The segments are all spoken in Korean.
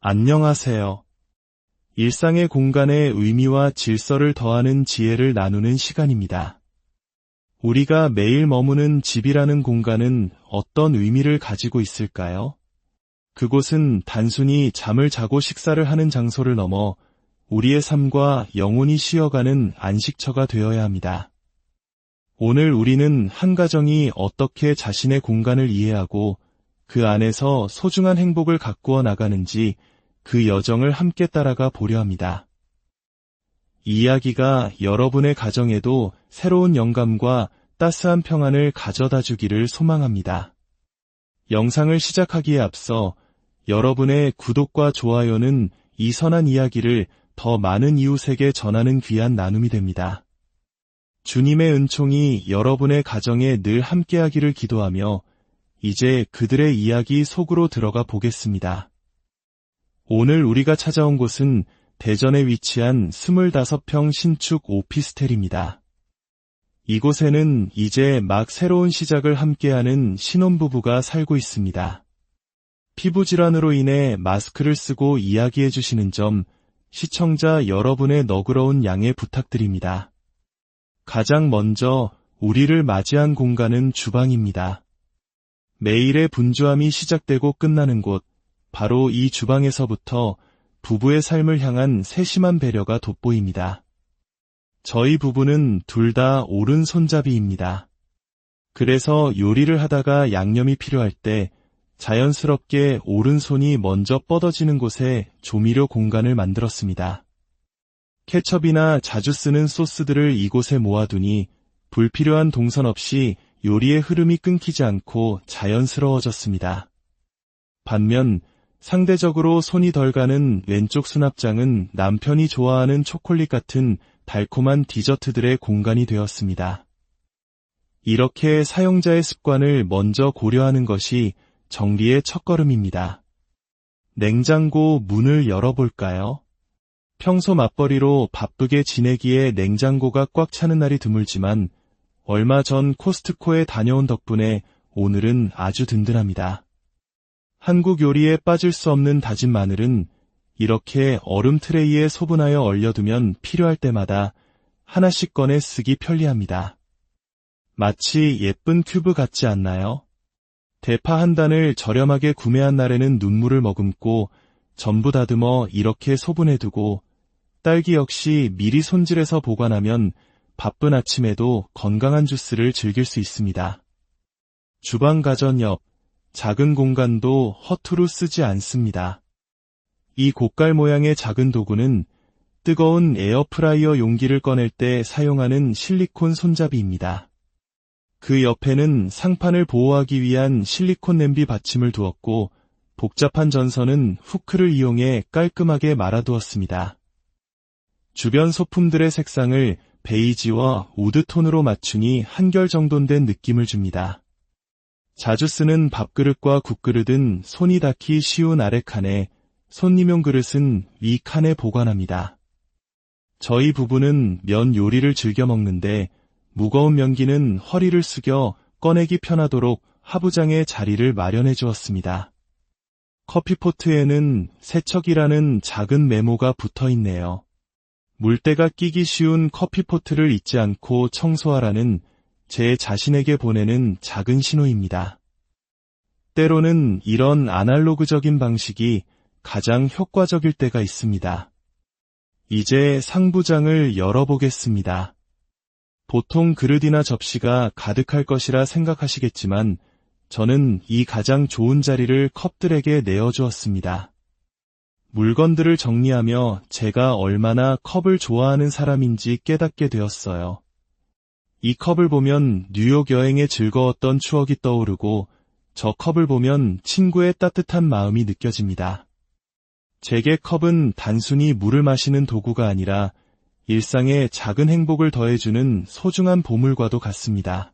안녕하세요. 일상의 공간에 의미와 질서를 더하는 지혜를 나누는 시간입니다. 우리가 매일 머무는 집이라는 공간은 어떤 의미를 가지고 있을까요? 그곳은 단순히 잠을 자고 식사를 하는 장소를 넘어 우리의 삶과 영혼이 쉬어가는 안식처가 되어야 합니다. 오늘 우리는 한 가정이 어떻게 자신의 공간을 이해하고 그 안에서 소중한 행복을 가꾸어 나가는지 그 여정을 함께 따라가 보려 합니다. 이 이야기가 여러분의 가정에도 새로운 영감과 따스한 평안을 가져다 주기를 소망합니다. 영상을 시작하기에 앞서 여러분의 구독과 좋아요는 이 선한 이야기를 더 많은 이웃에게 전하는 귀한 나눔이 됩니다. 주님의 은총이 여러분의 가정에 늘 함께하기를 기도하며 이제 그들의 이야기 속으로 들어가 보겠습니다. 오늘 우리가 찾아온 곳은 대전에 위치한 25평 신축 오피스텔입니다. 이곳에는 이제 막 새로운 시작을 함께하는 신혼부부가 살고 있습니다. 피부질환으로 인해 마스크를 쓰고 이야기해 주시는 점 시청자 여러분의 너그러운 양해 부탁드립니다. 가장 먼저 우리를 맞이한 공간은 주방입니다. 매일의 분주함이 시작되고 끝나는 곳, 바로 이 주방에서부터 부부의 삶을 향한 세심한 배려가 돋보입니다. 저희 부부는 둘 다 오른손잡이입니다. 그래서 요리를 하다가 양념이 필요할 때 자연스럽게 오른손이 먼저 뻗어지는 곳에 조미료 공간을 만들었습니다. 케첩이나 자주 쓰는 소스들을 이곳에 모아두니 불필요한 동선 없이 요리의 흐름이 끊기지 않고 자연스러워졌습니다. 반면 상대적으로 손이 덜 가는 왼쪽 수납장은 남편이 좋아하는 초콜릿 같은 달콤한 디저트들의 공간이 되었습니다. 이렇게 사용자의 습관을 먼저 고려하는 것이 정리의 첫걸음입니다. 냉장고 문을 열어볼까요? 평소 맞벌이로 바쁘게 지내기에 냉장고가 꽉 차는 날이 드물지만 얼마 전 코스트코에 다녀온 덕분에 오늘은 아주 든든합니다. 한국 요리에 빠질 수 없는 다진 마늘은 이렇게 얼음 트레이에 소분하여 얼려두면 필요할 때마다 하나씩 꺼내 쓰기 편리합니다. 마치 예쁜 큐브 같지 않나요? 대파 한 단을 저렴하게 구매한 날에는 눈물을 머금고 전부 다듬어 이렇게 소분해두고 딸기 역시 미리 손질해서 보관하면 바쁜 아침에도 건강한 주스를 즐길 수 있습니다. 주방 가전 옆 작은 공간도 허투루 쓰지 않습니다. 이 고깔 모양의 작은 도구는 뜨거운 에어프라이어 용기를 꺼낼 때 사용하는 실리콘 손잡이입니다. 그 옆에는 상판을 보호하기 위한 실리콘 냄비 받침을 두었고 복잡한 전선은 후크를 이용해 깔끔하게 말아두었습니다. 주변 소품들의 색상을 베이지와 우드톤으로 맞추니 한결 정돈된 느낌을 줍니다. 자주 쓰는 밥그릇과 국그릇은 손이 닿기 쉬운 아래 칸에, 손님용 그릇은 위 칸에 보관합니다. 저희 부부는 면 요리를 즐겨 먹는데 무거운 면기는 허리를 숙여 꺼내기 편하도록 하부장에 자리를 마련해 주었습니다. 커피포트에는 세척이라는 작은 메모가 붙어 있네요. 물때가 끼기 쉬운 커피포트를 잊지 않고 청소하라는 제 자신에게 보내는 작은 신호입니다. 때로는 이런 아날로그적인 방식이 가장 효과적일 때가 있습니다. 이제 상부장을 열어보겠습니다. 보통 그릇이나 접시가 가득할 것이라 생각하시겠지만 저는 이 가장 좋은 자리를 컵들에게 내어주었습니다. 물건들을 정리하며 제가 얼마나 컵을 좋아하는 사람인지 깨닫게 되었어요. 이 컵을 보면 뉴욕 여행의 즐거웠던 추억이 떠오르고 저 컵을 보면 친구의 따뜻한 마음이 느껴집니다. 제게 컵은 단순히 물을 마시는 도구가 아니라 일상에 작은 행복을 더해주는 소중한 보물과도 같습니다.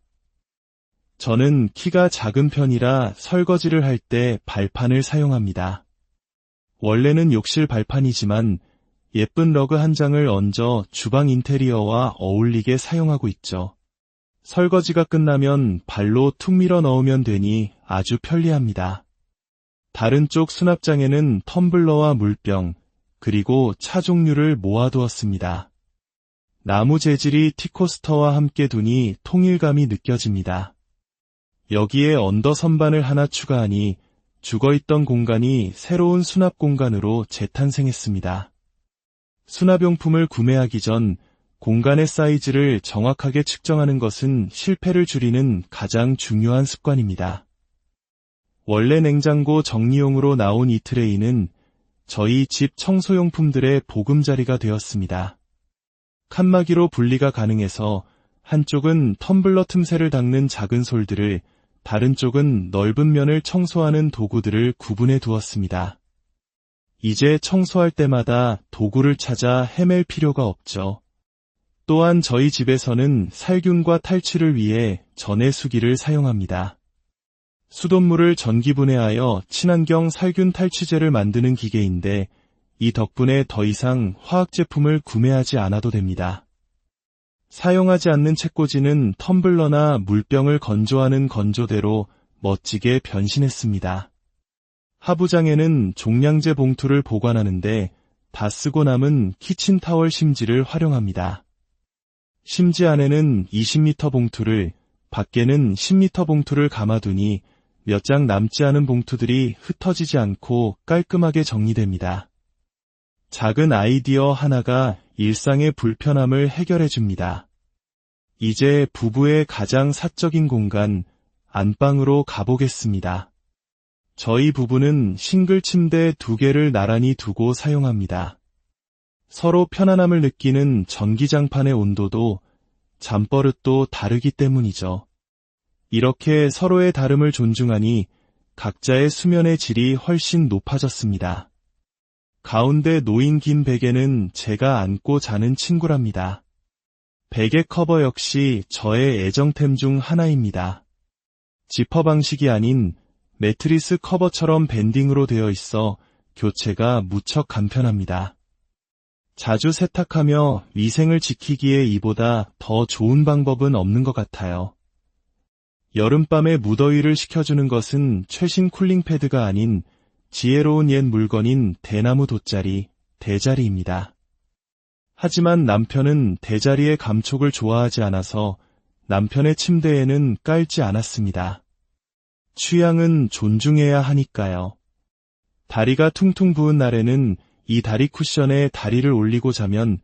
저는 키가 작은 편이라 설거지를 할 때 발판을 사용합니다. 원래는 욕실 발판이지만 예쁜 러그 한 장을 얹어 주방 인테리어와 어울리게 사용하고 있죠. 설거지가 끝나면 발로 툭 밀어 넣으면 되니 아주 편리합니다. 다른 쪽 수납장에는 텀블러와 물병, 그리고 차 종류를 모아두었습니다. 나무 재질이 티코스터와 함께 두니 통일감이 느껴집니다. 여기에 언더 선반을 하나 추가하니 죽어있던 공간이 새로운 수납 공간으로 재탄생했습니다. 수납용품을 구매하기 전 공간의 사이즈를 정확하게 측정하는 것은 실패를 줄이는 가장 중요한 습관입니다. 원래 냉장고 정리용으로 나온 이 트레이는 저희 집 청소용품들의 보금자리가 되었습니다. 칸막이로 분리가 가능해서 한쪽은 텀블러 틈새를 닦는 작은 솔들을, 다른 쪽은 넓은 면을 청소하는 도구들을 구분해 두었습니다. 이제 청소할 때마다 도구를 찾아 헤맬 필요가 없죠. 또한 저희 집에서는 살균과 탈취를 위해 전해수기를 사용합니다. 수돗물을 전기분해하여 친환경 살균 탈취제를 만드는 기계인데 이 덕분에 더 이상 화학 제품을 구매하지 않아도 됩니다. 사용하지 않는 책꽂이는 텀블러나 물병을 건조하는 건조대로 멋지게 변신했습니다. 하부장에는 종량제 봉투를 보관하는데 다 쓰고 남은 키친타월 심지를 활용합니다. 심지 안에는 20리터 봉투를, 밖에는 10리터 봉투를 감아두니 몇 장 남지 않은 봉투들이 흩어지지 않고 깔끔하게 정리됩니다. 작은 아이디어 하나가 일상의 불편함을 해결해줍니다. 이제 부부의 가장 사적인 공간, 안방으로 가보겠습니다. 저희 부부는 싱글 침대 2개를 나란히 두고 사용합니다. 서로 편안함을 느끼는 전기장판의 온도도 잠버릇도 다르기 때문이죠. 이렇게 서로의 다름을 존중하니 각자의 수면의 질이 훨씬 높아졌습니다. 가운데 놓인 긴 베개는 제가 안고 자는 친구랍니다. 베개 커버 역시 저의 애정템 중 하나입니다. 지퍼 방식이 아닌 매트리스 커버처럼 밴딩으로 되어 있어 교체가 무척 간편합니다. 자주 세탁하며 위생을 지키기에 이보다 더 좋은 방법은 없는 것 같아요. 여름밤에 무더위를 식혀주는 것은 최신 쿨링 패드가 아닌 지혜로운 옛 물건인 대나무 돗자리, 대자리입니다. 하지만 남편은 대자리의 감촉을 좋아하지 않아서 남편의 침대에는 깔지 않았습니다. 취향은 존중해야 하니까요. 다리가 퉁퉁 부은 날에는 이 다리 쿠션에 다리를 올리고 자면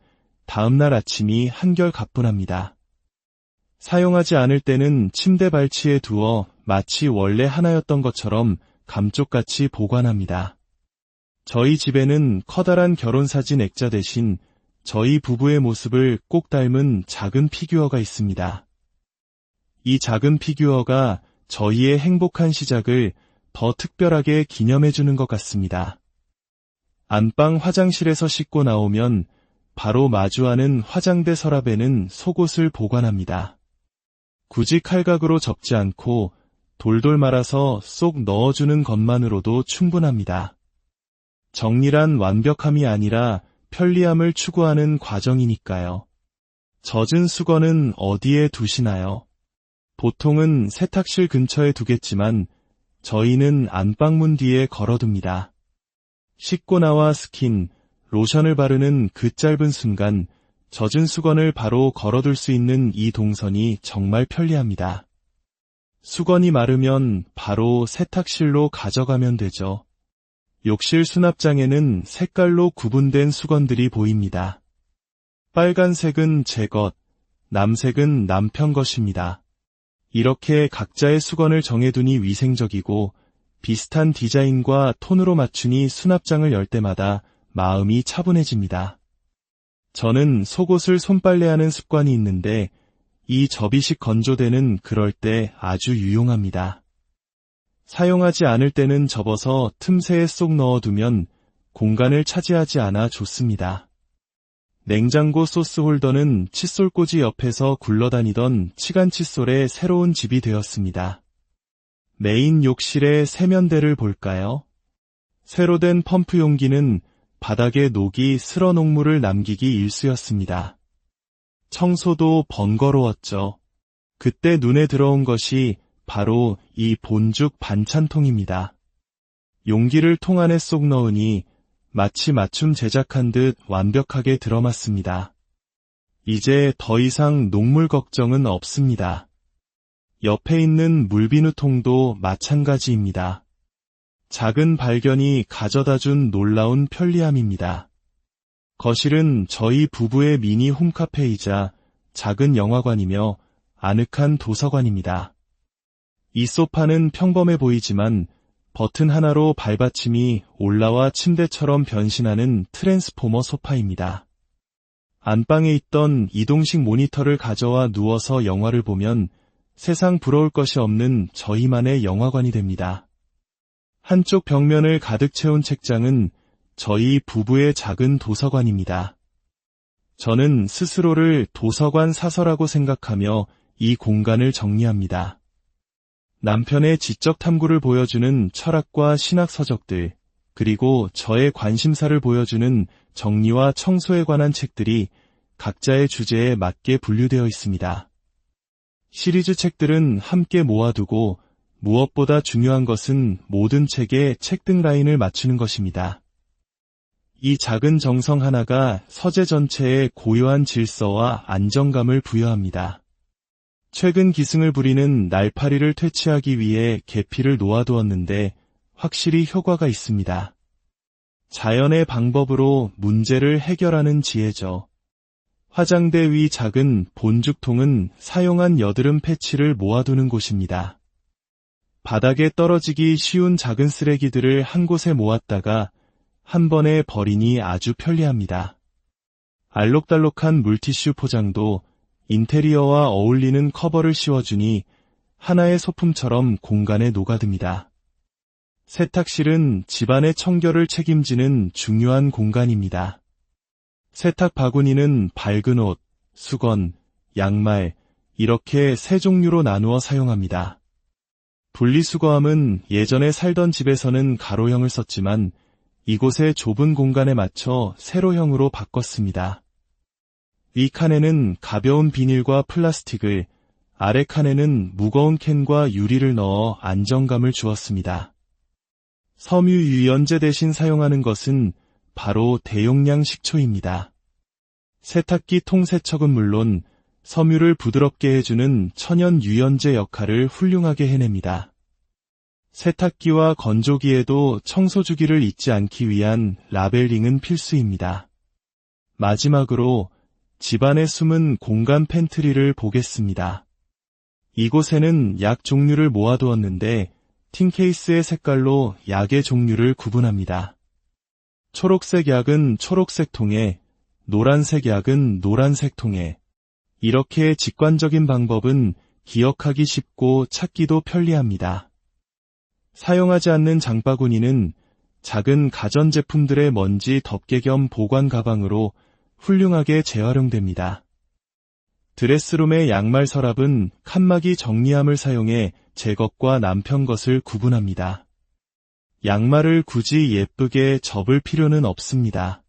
다음날 아침이 한결 가뿐합니다. 사용하지 않을 때는 침대 발치에 두어 마치 원래 하나였던 것처럼 감쪽같이 보관합니다. 저희 집에는 커다란 결혼사진 액자 대신 저희 부부의 모습을 꼭 닮은 작은 피규어가 있습니다. 이 작은 피규어가 저희의 행복한 시작을 더 특별하게 기념해주는 것 같습니다. 안방 화장실에서 씻고 나오면 바로 마주하는 화장대 서랍에는 속옷을 보관합니다. 굳이 칼각으로 접지 않고 돌돌 말아서 쏙 넣어주는 것만으로도 충분합니다. 정리란 완벽함이 아니라 편리함을 추구하는 과정이니까요. 젖은 수건은 어디에 두시나요? 보통은 세탁실 근처에 두겠지만 저희는 안방문 뒤에 걸어둡니다. 씻고 나와 스킨, 로션을 바르는 그 짧은 순간 젖은 수건을 바로 걸어둘 수 있는 이 동선이 정말 편리합니다. 수건이 마르면 바로 세탁실로 가져가면 되죠. 욕실 수납장에는 색깔로 구분된 수건들이 보입니다. 빨간색은 제 것, 남색은 남편 것입니다. 이렇게 각자의 수건을 정해두니 위생적이고 비슷한 디자인과 톤으로 맞추니 수납장을 열 때마다 마음이 차분해집니다. 저는 속옷을 손빨래하는 습관이 있는데 이 접이식 건조대는 그럴 때 아주 유용합니다. 사용하지 않을 때는 접어서 틈새에 쏙 넣어두면 공간을 차지하지 않아 좋습니다. 냉장고 소스 홀더는 칫솔꽂이 옆에서 굴러다니던 치간 칫솔의 새로운 집이 되었습니다. 메인 욕실의 세면대를 볼까요? 새로 된 펌프 용기는 바닥에 녹이 슬어 녹물을 남기기 일쑤였습니다. 청소도 번거로웠죠. 그때 눈에 들어온 것이 바로 이 본죽 반찬통입니다. 용기를 통 안에 쏙 넣으니 마치 맞춤 제작한 듯 완벽하게 들어맞습니다. 이제 더 이상 녹물 걱정은 없습니다. 옆에 있는 물비누통도 마찬가지입니다. 작은 발견이 가져다준 놀라운 편리함입니다. 거실은 저희 부부의 미니 홈카페이자 작은 영화관이며 아늑한 도서관입니다. 이 소파는 평범해 보이지만 버튼 하나로 발받침이 올라와 침대처럼 변신하는 트랜스포머 소파입니다. 안방에 있던 이동식 모니터를 가져와 누워서 영화를 보면 세상 부러울 것이 없는 저희만의 영화관이 됩니다. 한쪽 벽면을 가득 채운 책장은 저희 부부의 작은 도서관입니다. 저는 스스로를 도서관 사서라고 생각하며 이 공간을 정리합니다. 남편의 지적 탐구를 보여주는 철학과 신학 서적들, 그리고 저의 관심사를 보여주는 정리와 청소에 관한 책들이 각자의 주제에 맞게 분류되어 있습니다. 시리즈 책들은 함께 모아두고 무엇보다 중요한 것은 모든 책의 책등 라인을 맞추는 것입니다. 이 작은 정성 하나가 서재 전체에 고요한 질서와 안정감을 부여합니다. 최근 기승을 부리는 날파리를 퇴치하기 위해 계피를 놓아두었는데 확실히 효과가 있습니다. 자연의 방법으로 문제를 해결하는 지혜죠. 화장대 위 작은 본죽통은 사용한 여드름 패치를 모아두는 곳입니다. 바닥에 떨어지기 쉬운 작은 쓰레기들을 한 곳에 모았다가 한 번에 버리니 아주 편리합니다. 알록달록한 물티슈 포장도 인테리어와 어울리는 커버를 씌워주니 하나의 소품처럼 공간에 녹아듭니다. 세탁실은 집안의 청결을 책임지는 중요한 공간입니다. 세탁 바구니는 밝은 옷, 수건, 양말 이렇게 세 종류로 나누어 사용합니다. 분리수거함은 예전에 살던 집에서는 가로형을 썼지만 이곳의 좁은 공간에 맞춰 세로형으로 바꿨습니다. 위 칸에는 가벼운 비닐과 플라스틱을, 아래 칸에는 무거운 캔과 유리를 넣어 안정감을 주었습니다. 섬유유연제 대신 사용하는 것은 바로 대용량 식초입니다. 세탁기 통세척은 물론 섬유를 부드럽게 해주는 천연 유연제 역할을 훌륭하게 해냅니다. 세탁기와 건조기에도 청소주기를 잊지 않기 위한 라벨링은 필수입니다. 마지막으로 집안의 숨은 공간 팬트리를 보겠습니다. 이곳에는 약 종류를 모아두었는데 틴케이스의 색깔로 약의 종류를 구분합니다. 초록색 약은 초록색 통에, 노란색 약은 노란색 통에. 이렇게 직관적인 방법은 기억하기 쉽고 찾기도 편리합니다. 사용하지 않는 장바구니는 작은 가전제품들의 먼지 덮개 겸 보관 가방으로 훌륭하게 재활용됩니다. 드레스룸의 양말 서랍은 칸막이 정리함을 사용해 제 것과 남편 것을 구분합니다. 양말을 굳이 예쁘게 접을 필요는 없습니다.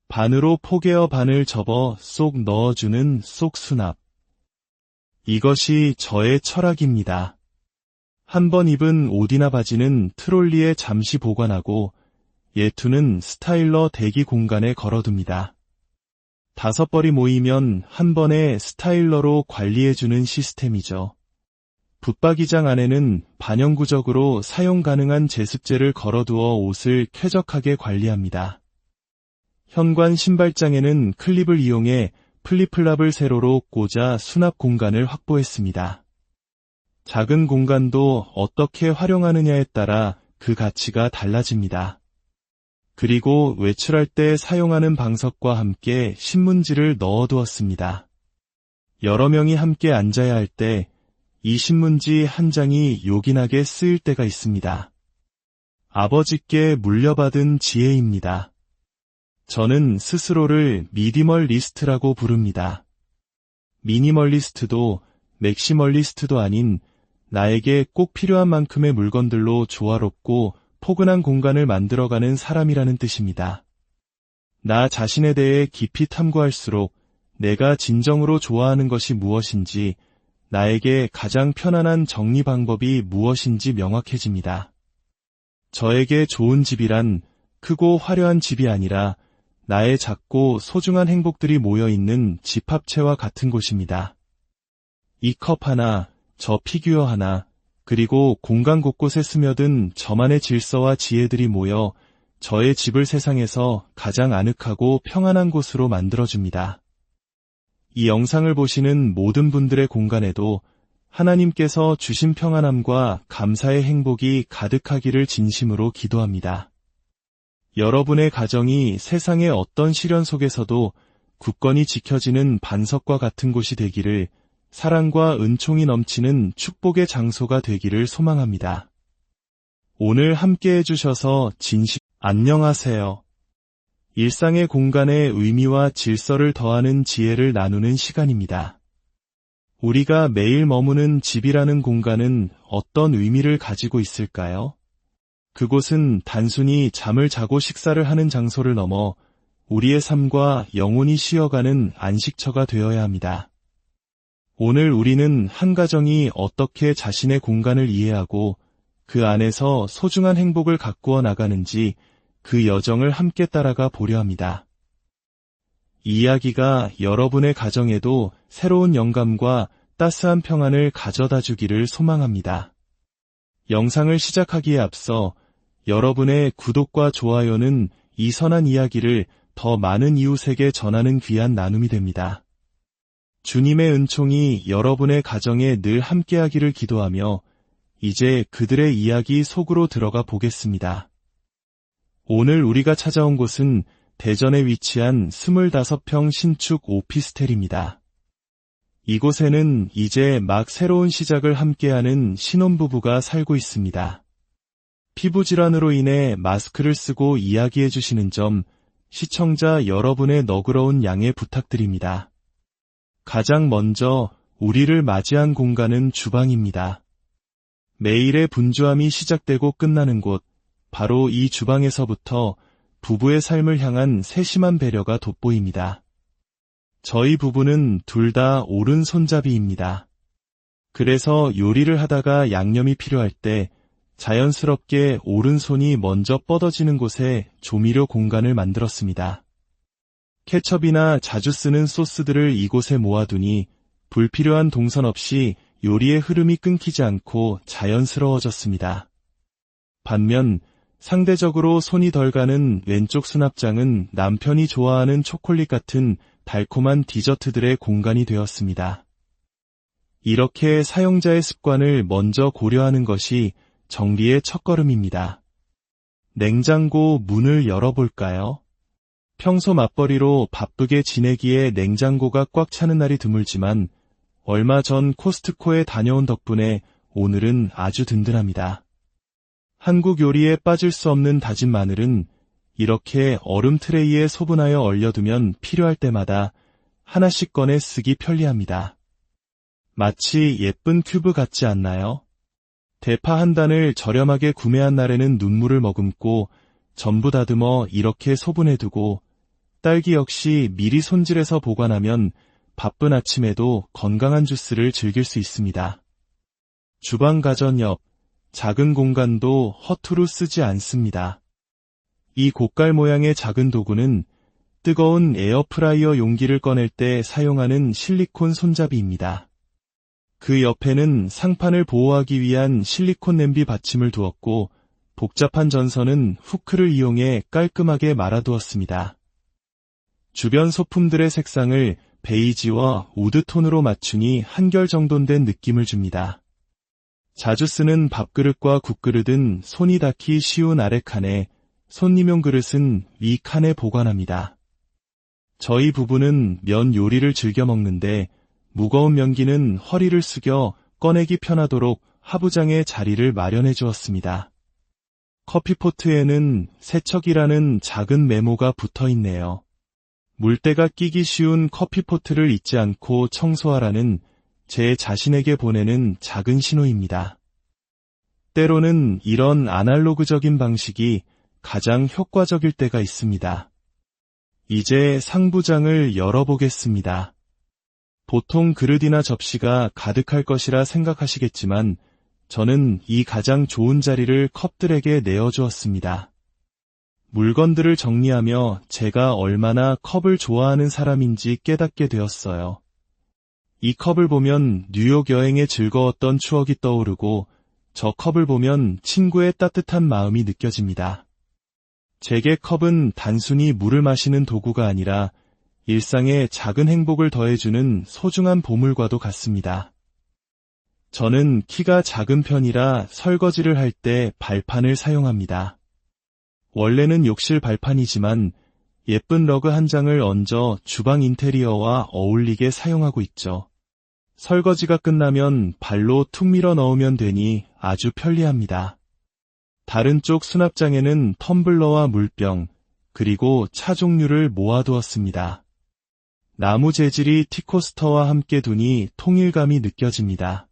반으로 포개어 반을 접어 쏙 넣어주는 쏙 수납. 이것이 저의 철학입니다. 한 번 입은 옷이나 바지는 트롤리에 잠시 보관하고 예투는 스타일러 대기 공간에 걸어둡니다. 5벌이 모이면 한 번에 스타일러로 관리해주는 시스템이죠. 붙박이장 안에는 반영구적으로 사용 가능한 제습제를 걸어두어 옷을 쾌적하게 관리합니다. 현관 신발장에는 클립을 이용해 플립플랍을 세로로 꽂아 수납 공간을 확보했습니다. 작은 공간도 어떻게 활용하느냐에 따라 그 가치가 달라집니다. 그리고 외출할 때 사용하는 방석과 함께 신문지를 넣어두었습니다. 여러 명이 함께 앉아야 할 때 이 신문지 한 장이 요긴하게 쓰일 때가 있습니다. 아버지께 물려받은 지혜입니다. 저는 스스로를 미니멀리스트라고 부릅니다. 미니멀리스트도 맥시멀리스트도 아닌 나에게 꼭 필요한 만큼의 물건들로 조화롭고 포근한 공간을 만들어가는 사람이라는 뜻입니다. 나 자신에 대해 깊이 탐구할수록 내가 진정으로 좋아하는 것이 무엇인지, 나에게 가장 편안한 정리 방법이 무엇인지 명확해집니다. 저에게 좋은 집이란 크고 화려한 집이 아니라 나의 작고 소중한 행복들이 모여있는 집합체와 같은 곳입니다. 이 컵 하나, 저 피규어 하나, 그리고 공간 곳곳에 스며든 저만의 질서와 지혜들이 모여 저의 집을 세상에서 가장 아늑하고 평안한 곳으로 만들어줍니다. 이 영상을 보시는 모든 분들의 공간에도 하나님께서 주신 평안함과 감사의 행복이 가득하기를 진심으로 기도합니다. 여러분의 가정이 세상의 어떤 시련 속에서도 굳건히 지켜지는 반석과 같은 곳이 되기를, 사랑과 은총이 넘치는 축복의 장소가 되기를 소망합니다. 오늘 함께 해주셔서 안녕하세요. 일상의 공간에 의미와 질서를 더하는 지혜를 나누는 시간입니다. 우리가 매일 머무는 집이라는 공간은 어떤 의미를 가지고 있을까요? 그곳은 단순히 잠을 자고 식사를 하는 장소를 넘어 우리의 삶과 영혼이 쉬어가는 안식처가 되어야 합니다. 오늘 우리는 한 가정이 어떻게 자신의 공간을 이해하고 그 안에서 소중한 행복을 가꾸어 나가는지 그 여정을 함께 따라가 보려 합니다. 이 이야기가 여러분의 가정에도 새로운 영감과 따스한 평안을 가져다 주기를 소망합니다. 영상을 시작하기에 앞서 여러분의 구독과 좋아요는 이 선한 이야기를 더 많은 이웃에게 전하는 귀한 나눔이 됩니다. 주님의 은총이 여러분의 가정에 늘 함께하기를 기도하며 이제 그들의 이야기 속으로 들어가 보겠습니다. 오늘 우리가 찾아온 곳은 대전에 위치한 25평 신축 오피스텔입니다. 이곳에는 이제 막 새로운 시작을 함께하는 신혼부부가 살고 있습니다. 피부질환으로 인해 마스크를 쓰고 이야기해 주시는 점, 시청자 여러분의 너그러운 양해 부탁드립니다. 가장 먼저 우리를 맞이한 공간은 주방입니다. 매일의 분주함이 시작되고 끝나는 곳, 바로 이 주방에서부터 부부의 삶을 향한 세심한 배려가 돋보입니다. 저희 부부는 둘 다 오른손잡이입니다. 그래서 요리를 하다가 양념이 필요할 때 자연스럽게 오른손이 먼저 뻗어지는 곳에 조미료 공간을 만들었습니다. 케첩이나 자주 쓰는 소스들을 이곳에 모아두니 불필요한 동선 없이 요리의 흐름이 끊기지 않고 자연스러워졌습니다. 반면 상대적으로 손이 덜 가는 왼쪽 수납장은 남편이 좋아하는 초콜릿 같은 달콤한 디저트들의 공간이 되었습니다. 이렇게 사용자의 습관을 먼저 고려하는 것이 정리의 첫걸음입니다. 냉장고 문을 열어볼까요? 평소 맞벌이로 바쁘게 지내기에 냉장고가 꽉 차는 날이 드물지만 얼마 전 코스트코에 다녀온 덕분에 오늘은 아주 든든합니다. 한국 요리에 빠질 수 없는 다진 마늘은 이렇게 얼음 트레이에 소분하여 얼려두면 필요할 때마다 하나씩 꺼내 쓰기 편리합니다. 마치 예쁜 큐브 같지 않나요? 대파 한 단을 저렴하게 구매한 날에는 눈물을 머금고 전부 다듬어 이렇게 소분해두고, 딸기 역시 미리 손질해서 보관하면 바쁜 아침에도 건강한 주스를 즐길 수 있습니다. 주방 가전 옆 작은 공간도 허투루 쓰지 않습니다. 이 고깔 모양의 작은 도구는 뜨거운 에어프라이어 용기를 꺼낼 때 사용하는 실리콘 손잡이입니다. 그 옆에는 상판을 보호하기 위한 실리콘 냄비 받침을 두었고, 복잡한 전선은 후크를 이용해 깔끔하게 말아두었습니다. 주변 소품들의 색상을 베이지와 우드톤으로 맞추니 한결 정돈된 느낌을 줍니다. 자주 쓰는 밥그릇과 국그릇은 손이 닿기 쉬운 아래 칸에, 손님용 그릇은 위 칸에 보관합니다. 저희 부부는 면 요리를 즐겨 먹는데 무거운 면기는 허리를 숙여 꺼내기 편하도록 하부장에 자리를 마련해 주었습니다. 커피포트에는 세척이라는 작은 메모가 붙어 있네요. 물때가 끼기 쉬운 커피포트를 잊지 않고 청소하라는 제 자신에게 보내는 작은 신호입니다. 때로는 이런 아날로그적인 방식이 가장 효과적일 때가 있습니다. 이제 상부장을 열어보겠습니다. 보통 그릇이나 접시가 가득할 것이라 생각하시겠지만 저는 이 가장 좋은 자리를 컵들에게 내어주었습니다. 물건들을 정리하며 제가 얼마나 컵을 좋아하는 사람인지 깨닫게 되었어요. 이 컵을 보면 뉴욕 여행의 즐거웠던 추억이 떠오르고 저 컵을 보면 친구의 따뜻한 마음이 느껴집니다. 제게 컵은 단순히 물을 마시는 도구가 아니라 일상에 작은 행복을 더해주는 소중한 보물과도 같습니다. 저는 키가 작은 편이라 설거지를 할 때 발판을 사용합니다. 원래는 욕실 발판이지만 예쁜 러그 한 장을 얹어 주방 인테리어와 어울리게 사용하고 있죠. 설거지가 끝나면 발로 툭 밀어 넣으면 되니 아주 편리합니다. 다른 쪽 수납장에는 텀블러와 물병, 그리고 차 종류를 모아두었습니다. 나무 재질이 티코스터와 함께 두니 통일감이 느껴집니다.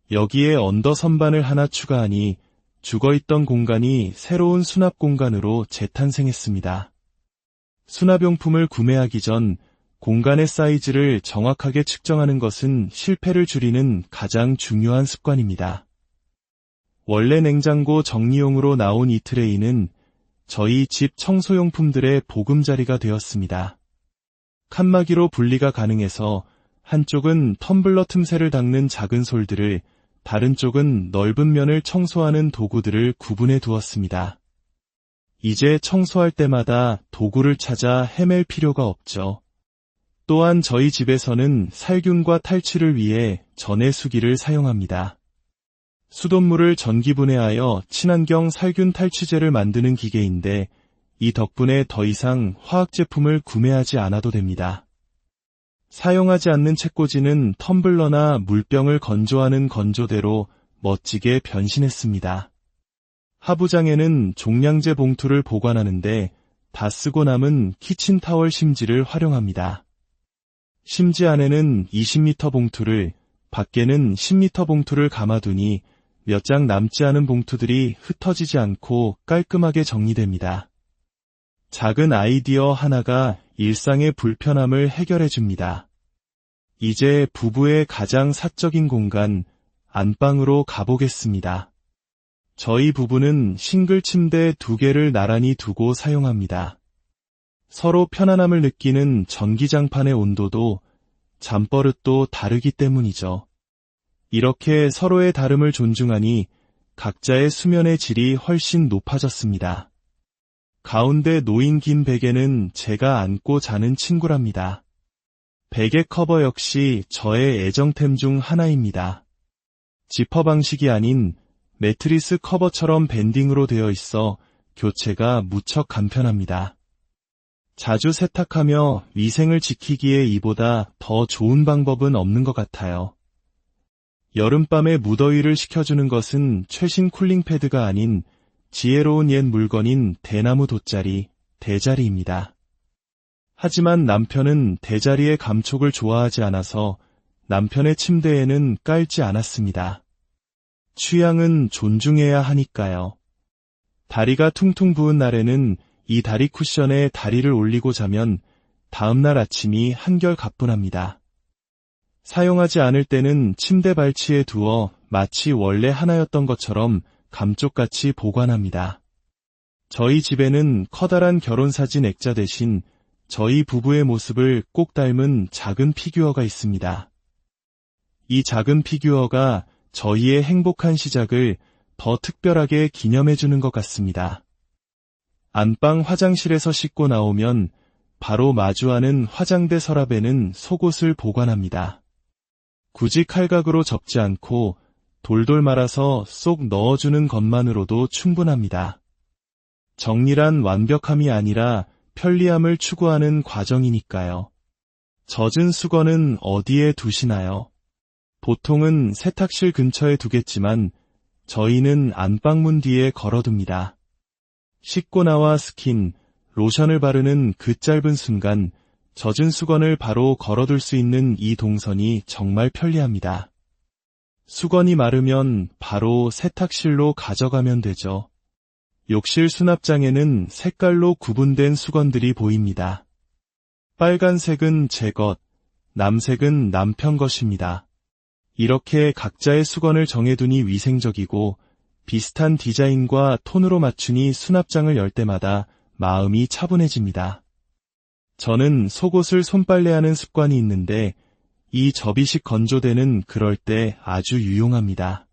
여기에 언더 선반을 하나 추가하니 죽어있던 공간이 새로운 수납 공간으로 재탄생했습니다. 수납용품을 구매하기 전 공간의 사이즈를 정확하게 측정하는 것은 실패를 줄이는 가장 중요한 습관입니다. 원래 냉장고 정리용으로 나온 이 트레이는 저희 집 청소용품들의 보금자리가 되었습니다. 칸막이로 분리가 가능해서 한쪽은 텀블러 틈새를 닦는 작은 솔들을, 다른 쪽은 넓은 면을 청소하는 도구들을 구분해 두었습니다. 이제 청소할 때마다 도구를 찾아 헤맬 필요가 없죠. 또한 저희 집에서는 살균과 탈취를 위해 전해수기를 사용합니다. 수돗물을 전기분해하여 친환경 살균 탈취제를 만드는 기계인데 이 덕분에 더 이상 화학 제품을 구매하지 않아도 됩니다. 사용하지 않는 책꽂이는 텀블러나 물병을 건조하는 건조대로 멋지게 변신했습니다. 하부장에는 종량제 봉투를 보관하는데 다 쓰고 남은 키친타월 심지를 활용합니다. 심지 안에는 20리터 봉투를, 밖에는 10리터 봉투를 감아두니 몇 장 남지 않은 봉투들이 흩어지지 않고 깔끔하게 정리됩니다. 작은 아이디어 하나가 일상의 불편함을 해결해 줍니다. 이제 부부의 가장 사적인 공간, 안방으로 가보겠습니다. 저희 부부는 싱글 침대 2개를 나란히 두고 사용합니다. 서로 편안함을 느끼는 전기장판의 온도도 잠버릇도 다르기 때문이죠. 이렇게 서로의 다름을 존중하니 각자의 수면의 질이 훨씬 높아졌습니다. 가운데 놓인 긴 베개는 제가 안고 자는 친구랍니다. 베개 커버 역시 저의 애정템 중 하나입니다. 지퍼 방식이 아닌 매트리스 커버처럼 밴딩으로 되어 있어 교체가 무척 간편합니다. 자주 세탁하며 위생을 지키기에 이보다 더 좋은 방법은 없는 것 같아요. 여름밤에 무더위를 식혀주는 것은 최신 쿨링 패드가 아닌 지혜로운 옛 물건인 대나무 돗자리, 대자리입니다. 하지만 남편은 대자리의 감촉을 좋아하지 않아서 남편의 침대에는 깔지 않았습니다. 취향은 존중해야 하니까요. 다리가 퉁퉁 부은 날에는 이 다리 쿠션에 다리를 올리고 자면 다음날 아침이 한결 가뿐합니다. 사용하지 않을 때는 침대 발치에 두어 마치 원래 하나였던 것처럼 감쪽같이 보관합니다. 저희 집에는 커다란 결혼사진 액자 대신 저희 부부의 모습을 꼭 닮은 작은 피규어가 있습니다. 이 작은 피규어가 저희의 행복한 시작을 더 특별하게 기념해주는 것 같습니다. 안방 화장실에서 씻고 나오면 바로 마주하는 화장대 서랍에는 속옷을 보관합니다. 굳이 칼각으로 접지 않고 돌돌 말아서 쏙 넣어주는 것만으로도 충분합니다. 정리란 완벽함이 아니라 편리함을 추구하는 과정이니까요. 젖은 수건은 어디에 두시나요? 보통은 세탁실 근처에 두겠지만 저희는 안방문 뒤에 걸어둡니다. 씻고 나와 스킨, 로션을 바르는 그 짧은 순간 젖은 수건을 바로 걸어둘 수 있는 이 동선이 정말 편리합니다. 수건이 마르면 바로 세탁실로 가져가면 되죠. 욕실 수납장에는 색깔로 구분된 수건들이 보입니다. 빨간색은 제 것, 남색은 남편 것입니다. 이렇게 각자의 수건을 정해두니 위생적이고 비슷한 디자인과 톤으로 맞추니 수납장을 열 때마다 마음이 차분해집니다. 저는 속옷을 손빨래하는 습관이 있는데 이 접이식 건조대는 그럴 때 아주 유용합니다.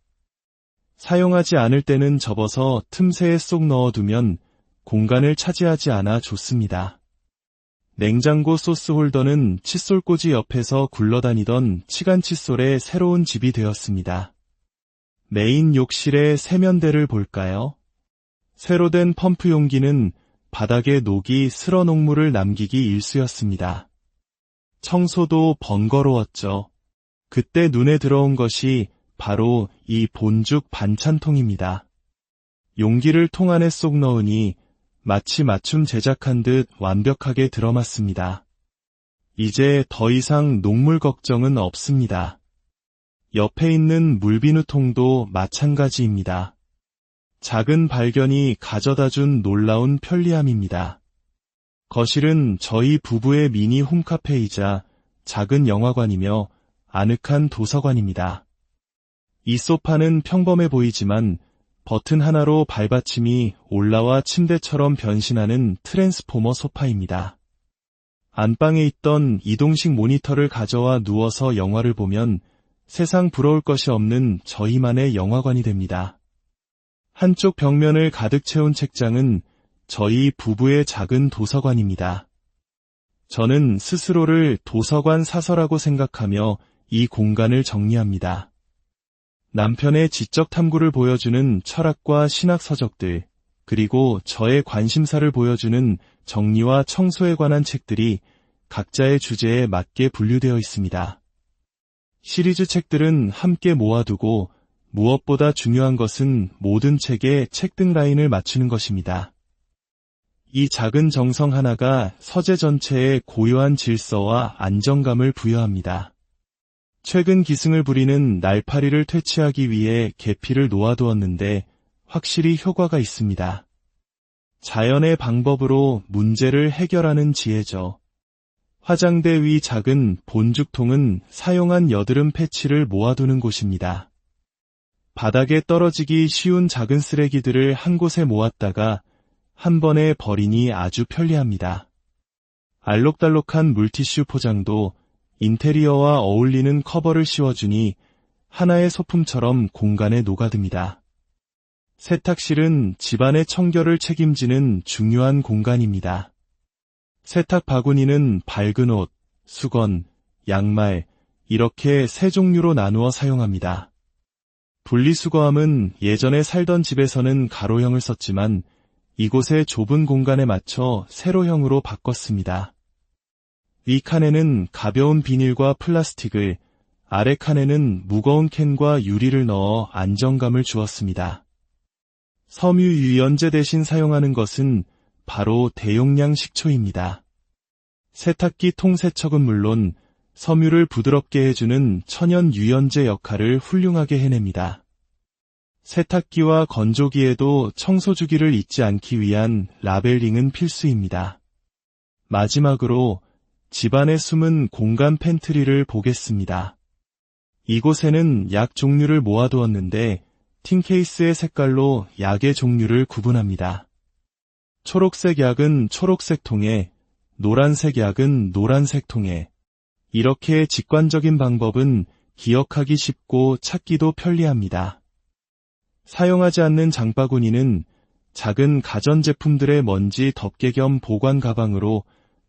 사용하지 않을 때는 접어서 틈새에 쏙 넣어두면 공간을 차지하지 않아 좋습니다. 냉장고 소스 홀더는 칫솔꽂이 옆에서 굴러다니던 치간 칫솔의 새로운 집이 되었습니다. 메인 욕실의 세면대를 볼까요? 새로 된 펌프 용기는 바닥에 녹이 슬어 녹물을 남기기 일쑤였습니다. 청소도 번거로웠죠. 그때 눈에 들어온 것이 바로 이 본죽 반찬통입니다. 용기를 통 안에 쏙 넣으니 마치 맞춤 제작한 듯 완벽하게 들어맞습니다. 이제 더 이상 녹물 걱정은 없습니다. 옆에 있는 물비누통도 마찬가지입니다. 작은 발견이 가져다준 놀라운 편리함입니다. 거실은 저희 부부의 미니 홈카페이자 작은 영화관이며 아늑한 도서관입니다. 이 소파는 평범해 보이지만 버튼 하나로 발받침이 올라와 침대처럼 변신하는 트랜스포머 소파입니다. 안방에 있던 이동식 모니터를 가져와 누워서 영화를 보면 세상 부러울 것이 없는 저희만의 영화관이 됩니다. 한쪽 벽면을 가득 채운 책장은 저희 부부의 작은 도서관입니다. 저는 스스로를 도서관 사서라고 생각하며 이 공간을 정리합니다. 남편의 지적 탐구를 보여주는 철학과 신학 서적들, 그리고 저의 관심사를 보여주는 정리와 청소에 관한 책들이 각자의 주제에 맞게 분류되어 있습니다. 시리즈 책들은 함께 모아두고 무엇보다 중요한 것은 모든 책에 책등 라인을 맞추는 것입니다. 이 작은 정성 하나가 서재 전체에 고요한 질서와 안정감을 부여합니다. 최근 기승을 부리는 날파리를 퇴치하기 위해 계피를 놓아두었는데 확실히 효과가 있습니다. 자연의 방법으로 문제를 해결하는 지혜죠. 화장대 위 작은 본죽통은 사용한 여드름 패치를 모아두는 곳입니다. 바닥에 떨어지기 쉬운 작은 쓰레기들을 한 곳에 모았다가 한 번에 버리니 아주 편리합니다. 알록달록한 물티슈 포장도 인테리어와 어울리는 커버를 씌워주니 하나의 소품처럼 공간에 녹아듭니다. 세탁실은 집안의 청결을 책임지는 중요한 공간입니다. 세탁 바구니는 밝은 옷, 수건, 양말 이렇게 세 종류로 나누어 사용합니다. 분리수거함은 예전에 살던 집에서는 가로형을 썼지만 이곳의 좁은 공간에 맞춰 세로형으로 바꿨습니다. 위 칸에는 가벼운 비닐과 플라스틱을, 아래 칸에는 무거운 캔과 유리를 넣어 안정감을 주었습니다. 섬유유연제 대신 사용하는 것은 바로 대용량 식초입니다. 세탁기 통세척은 물론 섬유를 부드럽게 해주는 천연 유연제 역할을 훌륭하게 해냅니다. 세탁기와 건조기에도 청소주기를 잊지 않기 위한 라벨링은 필수입니다. 마지막으로 집안의 숨은 공간 팬트리를 보겠습니다. 이곳에는 약 종류를 모아두었는데 틴케이스의 색깔로 약의 종류를 구분합니다. 초록색 약은 초록색 통에, 노란색 약은 노란색 통에. 이렇게 직관적인 방법은 기억하기 쉽고 찾기도 편리합니다. 사용하지 않는 장바구니는 작은 가전제품들의 먼지 덮개 겸 보관 가방으로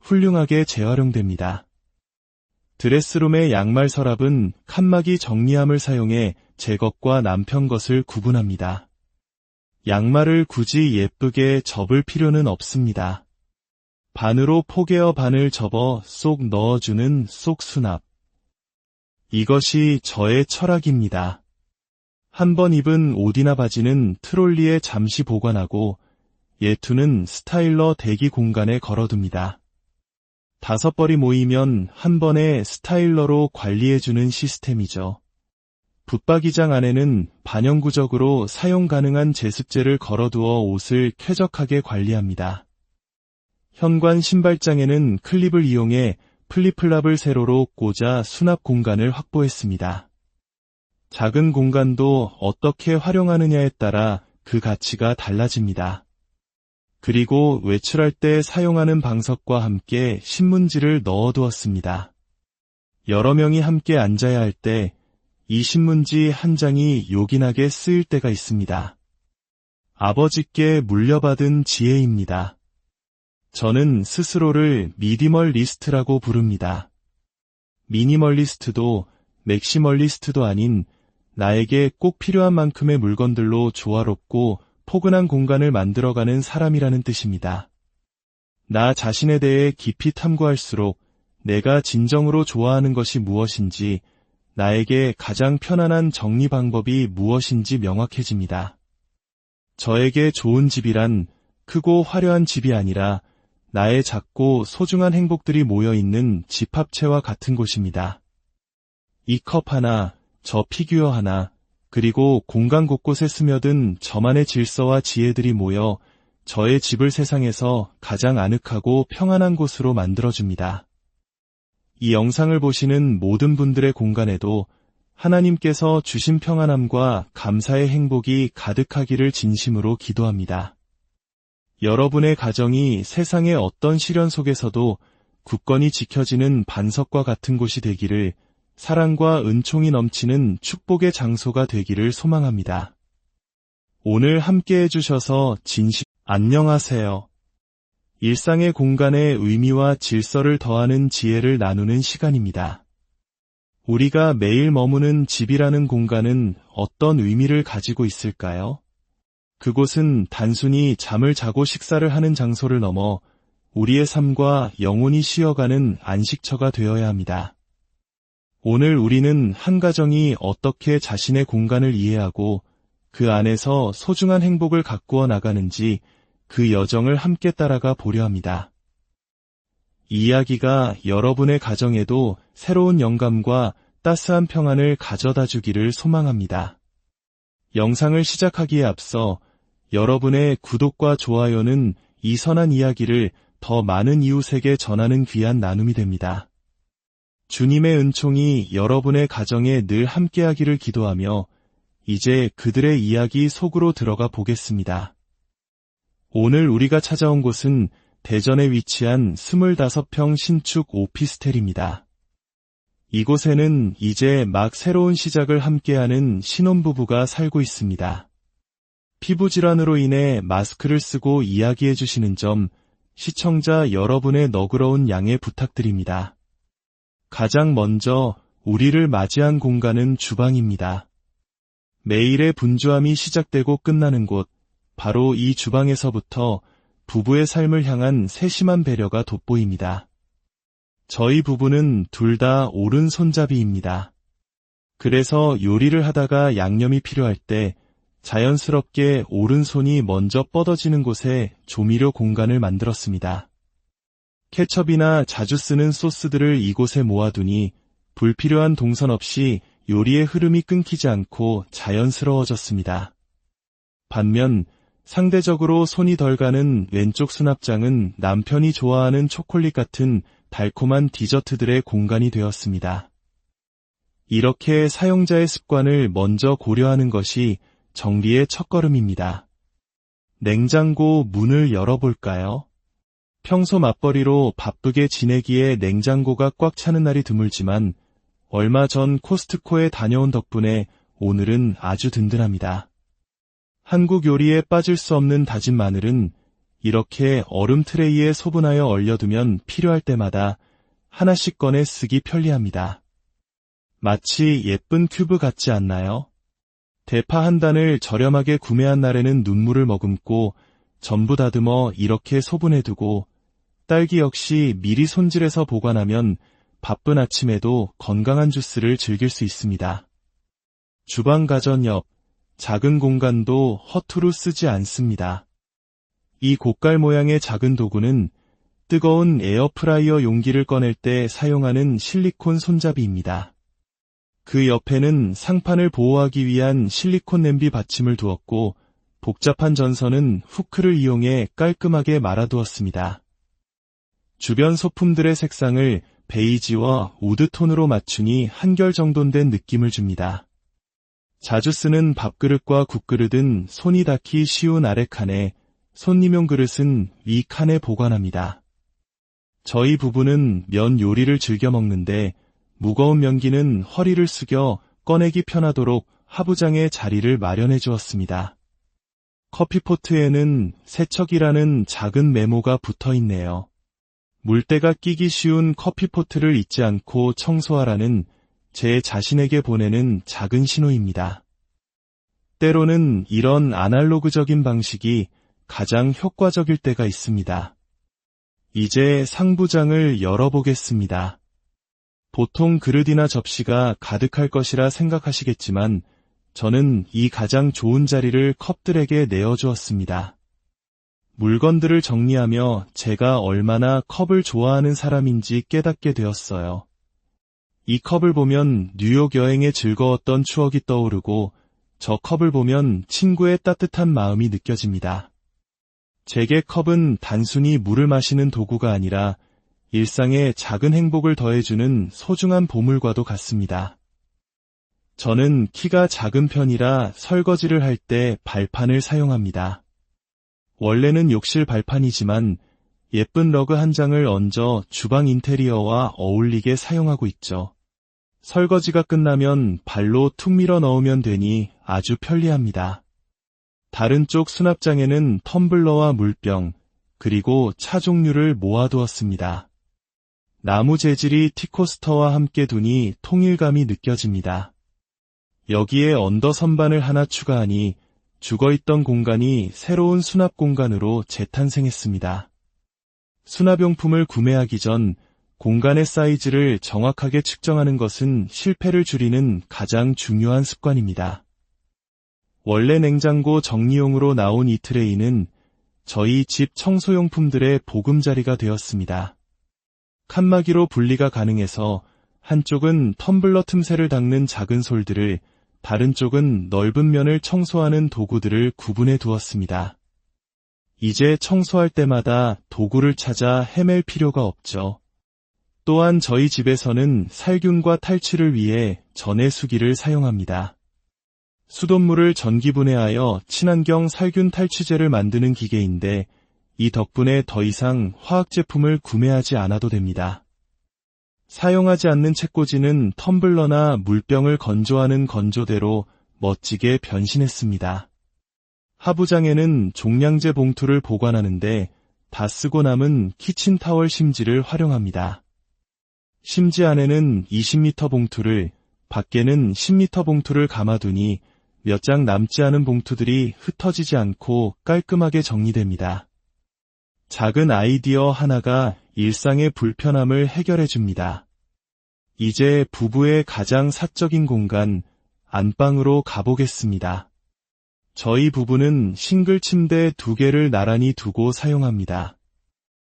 훌륭하게 재활용됩니다. 드레스룸의 양말 서랍은 칸막이 정리함을 사용해 제 것과 남편 것을 구분합니다. 양말을 굳이 예쁘게 접을 필요는 없습니다. 반으로 포개어 반을 접어 쏙 넣어주는 쏙 수납. 이것이 저의 철학입니다. 한 번 입은 옷이나 바지는 트롤리에 잠시 보관하고 예투는 스타일러 대기 공간에 걸어둡니다. 5벌이 모이면 한 번에 스타일러로 관리해주는 시스템이죠. 붙박이장 안에는 반영구적으로 사용 가능한 제습제를 걸어두어 옷을 쾌적하게 관리합니다. 현관 신발장에는 클립을 이용해 플립플랍을 세로로 꽂아 수납 공간을 확보했습니다. 작은 공간도 어떻게 활용하느냐에 따라 그 가치가 달라집니다. 그리고 외출할 때 사용하는 방석과 함께 신문지를 넣어두었습니다. 여러 명이 함께 앉아야 할 때 이 신문지 한 장이 요긴하게 쓰일 때가 있습니다. 아버지께 물려받은 지혜입니다. 저는 스스로를 미니멀리스트라고 부릅니다. 미니멀리스트도 맥시멀리스트도 아닌 나에게 꼭 필요한 만큼의 물건들로 조화롭고 포근한 공간을 만들어가는 사람이라는 뜻입니다. 나 자신에 대해 깊이 탐구할수록 내가 진정으로 좋아하는 것이 무엇인지, 나에게 가장 편안한 정리 방법이 무엇인지 명확해집니다. 저에게 좋은 집이란 크고 화려한 집이 아니라 나의 작고 소중한 행복들이 모여있는 집합체와 같은 곳입니다. 이 컵 하나, 저 피규어 하나, 그리고 공간 곳곳에 스며든 저만의 질서와 지혜들이 모여 저의 집을 세상에서 가장 아늑하고 평안한 곳으로 만들어줍니다. 이 영상을 보시는 모든 분들의 공간에도 하나님께서 주신 평안함과 감사의 행복이 가득하기를 진심으로 기도합니다. 여러분의 가정이 세상의 어떤 시련 속에서도 굳건히 지켜지는 반석과 같은 곳이 되기를, 사랑과 은총이 넘치는 축복의 장소가 되기를 소망합니다. 오늘 함께 해주셔서 안녕하세요. 일상의 공간에 의미와 질서를 더하는 지혜를 나누는 시간입니다. 우리가 매일 머무는 집이라는 공간은 어떤 의미를 가지고 있을까요? 그곳은 단순히 잠을 자고 식사를 하는 장소를 넘어 우리의 삶과 영혼이 쉬어가는 안식처가 되어야 합니다. 오늘 우리는 한 가정이 어떻게 자신의 공간을 이해하고 그 안에서 소중한 행복을 가꾸어 나가는지 그 여정을 함께 따라가 보려 합니다. 이 이야기가 여러분의 가정에도 새로운 영감과 따스한 평안을 가져다 주기를 소망합니다. 영상을 시작하기에 앞서 여러분의 구독과 좋아요는 이 선한 이야기를 더 많은 이웃에게 전하는 귀한 나눔이 됩니다. 주님의 은총이 여러분의 가정에 늘 함께하기를 기도하며 이제 그들의 이야기 속으로 들어가 보겠습니다. 오늘 우리가 찾아온 곳은 대전에 위치한 25평 신축 오피스텔입니다. 이곳에는 이제 막 새로운 시작을 함께하는 신혼부부가 살고 있습니다. 피부질환으로 인해 마스크를 쓰고 이야기해 주시는 점, 시청자 여러분의 너그러운 양해 부탁드립니다. 가장 먼저 우리를 맞이한 공간은 주방입니다. 매일의 분주함이 시작되고 끝나는 곳, 바로 이 주방에서부터 부부의 삶을 향한 세심한 배려가 돋보입니다. 저희 부부는 둘 다 오른손잡이입니다. 그래서 요리를 하다가 양념이 필요할 때 자연스럽게 오른손이 먼저 뻗어지는 곳에 조미료 공간을 만들었습니다. 케첩이나 자주 쓰는 소스들을 이곳에 모아두니 불필요한 동선 없이 요리의 흐름이 끊기지 않고 자연스러워졌습니다. 반면 상대적으로 손이 덜 가는 왼쪽 수납장은 남편이 좋아하는 초콜릿 같은 달콤한 디저트들의 공간이 되었습니다. 이렇게 사용자의 습관을 먼저 고려하는 것이 정리의 첫걸음입니다. 냉장고 문을 열어볼까요? 평소 맞벌이로 바쁘게 지내기에 냉장고가 꽉 차는 날이 드물지만 얼마 전 코스트코에 다녀온 덕분에 오늘은 아주 든든합니다. 한국 요리에 빠질 수 없는 다진 마늘은 이렇게 얼음 트레이에 소분하여 얼려두면 필요할 때마다 하나씩 꺼내 쓰기 편리합니다. 마치 예쁜 큐브 같지 않나요? 대파 한 단을 저렴하게 구매한 날에는 눈물을 머금고 전부 다듬어 이렇게 소분해두고, 딸기 역시 미리 손질해서 보관하면 바쁜 아침에도 건강한 주스를 즐길 수 있습니다. 주방 가전 옆 작은 공간도 허투루 쓰지 않습니다. 이 고깔 모양의 작은 도구는 뜨거운 에어프라이어 용기를 꺼낼 때 사용하는 실리콘 손잡이입니다. 그 옆에는 상판을 보호하기 위한 실리콘 냄비 받침을 두었고, 복잡한 전선은 후크를 이용해 깔끔하게 말아두었습니다. 주변 소품들의 색상을 베이지와 우드톤으로 맞추니 한결 정돈된 느낌을 줍니다. 자주 쓰는 밥그릇과 국그릇은 손이 닿기 쉬운 아래 칸에, 손님용 그릇은 위 칸에 보관합니다. 저희 부부는 면 요리를 즐겨 먹는데 무거운 면기는 허리를 숙여 꺼내기 편하도록 하부장에 자리를 마련해 주었습니다. 커피포트에는 세척이라는 작은 메모가 붙어 있네요. 물때가 끼기 쉬운 커피포트를 잊지 않고 청소하라는 제 자신에게 보내는 작은 신호입니다. 때로는 이런 아날로그적인 방식이 가장 효과적일 때가 있습니다. 이제 상부장을 열어보겠습니다. 보통 그릇이나 접시가 가득할 것이라 생각하시겠지만 저는 이 가장 좋은 자리를 컵들에게 내어주었습니다. 물건들을 정리하며 제가 얼마나 컵을 좋아하는 사람인지 깨닫게 되었어요. 이 컵을 보면 뉴욕 여행의 즐거웠던 추억이 떠오르고 저 컵을 보면 친구의 따뜻한 마음이 느껴집니다. 제게 컵은 단순히 물을 마시는 도구가 아니라 일상에 작은 행복을 더해주는 소중한 보물과도 같습니다. 저는 키가 작은 편이라 설거지를 할 때 발판을 사용합니다. 원래는 욕실 발판이지만 예쁜 러그 한 장을 얹어 주방 인테리어와 어울리게 사용하고 있죠. 설거지가 끝나면 발로 툭 밀어 넣으면 되니 아주 편리합니다. 다른 쪽 수납장에는 텀블러와 물병, 그리고 차 종류를 모아두었습니다. 나무 재질이 티코스터와 함께 두니 통일감이 느껴집니다. 여기에 언더 선반을 하나 추가하니 죽어있던 공간이 새로운 수납 공간으로 재탄생했습니다. 수납용품을 구매하기 전 공간의 사이즈를 정확하게 측정하는 것은 실패를 줄이는 가장 중요한 습관입니다. 원래 냉장고 정리용으로 나온 이 트레이는 저희 집 청소용품들의 보금자리가 되었습니다. 칸막이로 분리가 가능해서 한쪽은 텀블러 틈새를 닦는 작은 솔들을, 다른 쪽은 넓은 면을 청소하는 도구들을 구분해 두었습니다. 이제 청소할 때마다 도구를 찾아 헤맬 필요가 없죠. 또한 저희 집에서는 살균과 탈취를 위해 전해수기를 사용합니다. 수돗물을 전기분해하여 친환경 살균 탈취제를 만드는 기계인데 이 덕분에 더 이상 화학 제품을 구매하지 않아도 됩니다. 사용하지 않는 책꽂이는 텀블러나 물병을 건조하는 건조대로 멋지게 변신했습니다. 하부장에는 종량제 봉투를 보관하는데 다 쓰고 남은 키친타월 심지를 활용합니다. 심지 안에는 20리터 봉투를, 밖에는 10리터 봉투를 감아두니 몇 장 남지 않은 봉투들이 흩어지지 않고 깔끔하게 정리됩니다. 작은 아이디어 하나가 일상의 불편함을 해결해 줍니다. 이제 부부의 가장 사적인 공간, 안방으로 가보겠습니다. 저희 부부는 싱글 침대 2개를 나란히 두고 사용합니다.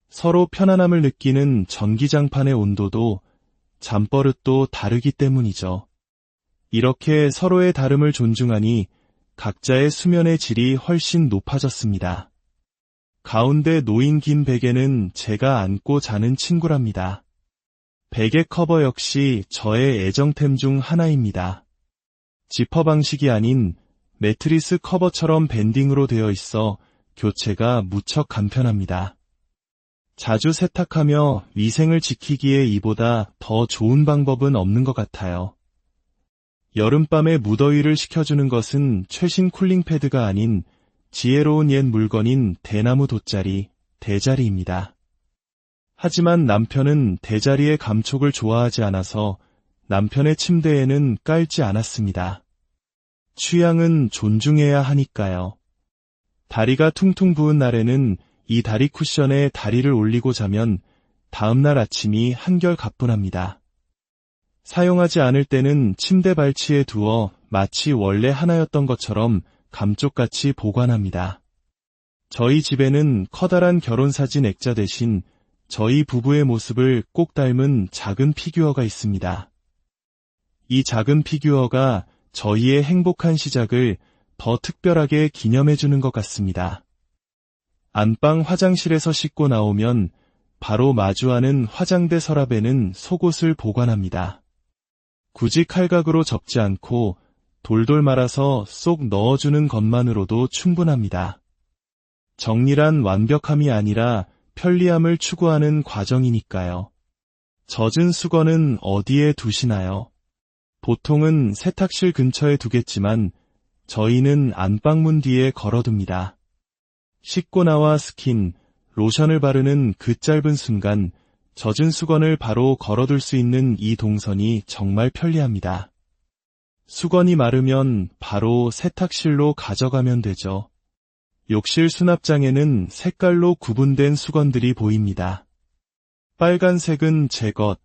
서로 편안함을 느끼는 전기장판의 온도도 잠버릇도 다르기 때문이죠. 이렇게 서로의 다름을 존중하니 각자의 수면의 질이 훨씬 높아졌습니다. 가운데 놓인 긴 베개는 제가 안고 자는 친구랍니다. 베개 커버 역시 저의 애정템 중 하나입니다. 지퍼 방식이 아닌 매트리스 커버처럼 밴딩으로 되어 있어 교체가 무척 간편합니다. 자주 세탁하며 위생을 지키기에 이보다 더 좋은 방법은 없는 것 같아요. 여름밤에 무더위를 식혀주는 것은 최신 쿨링 패드가 아닌 지혜로운 옛 물건인 대나무 돗자리, 대자리입니다. 하지만 남편은 대자리의 감촉을 좋아하지 않아서 남편의 침대에는 깔지 않았습니다. 취향은 존중해야 하니까요. 다리가 퉁퉁 부은 날에는 이 다리 쿠션에 다리를 올리고 자면 다음날 아침이 한결 가뿐합니다. 사용하지 않을 때는 침대 발치에 두어 마치 원래 하나였던 것처럼 감쪽같이 보관합니다. 저희 집에는 커다란 결혼사진 액자 대신 저희 부부의 모습을 꼭 닮은 작은 피규어가 있습니다. 이 작은 피규어가 저희의 행복한 시작을 더 특별하게 기념해주는 것 같습니다. 안방 화장실에서 씻고 나오면 바로 마주하는 화장대 서랍에는 속옷을 보관합니다. 굳이 칼각으로 접지 않고 돌돌 말아서 쏙 넣어주는 것만으로도 충분합니다. 정리란 완벽함이 아니라 편리함을 추구하는 과정이니까요. 젖은 수건은 어디에 두시나요? 보통은 세탁실 근처에 두겠지만 저희는 안방문 뒤에 걸어둡니다. 씻고 나와 스킨, 로션을 바르는 그 짧은 순간 젖은 수건을 바로 걸어둘 수 있는 이 동선이 정말 편리합니다. 수건이 마르면 바로 세탁실로 가져가면 되죠. 욕실 수납장에는 색깔로 구분된 수건들이 보입니다. 빨간색은 제 것,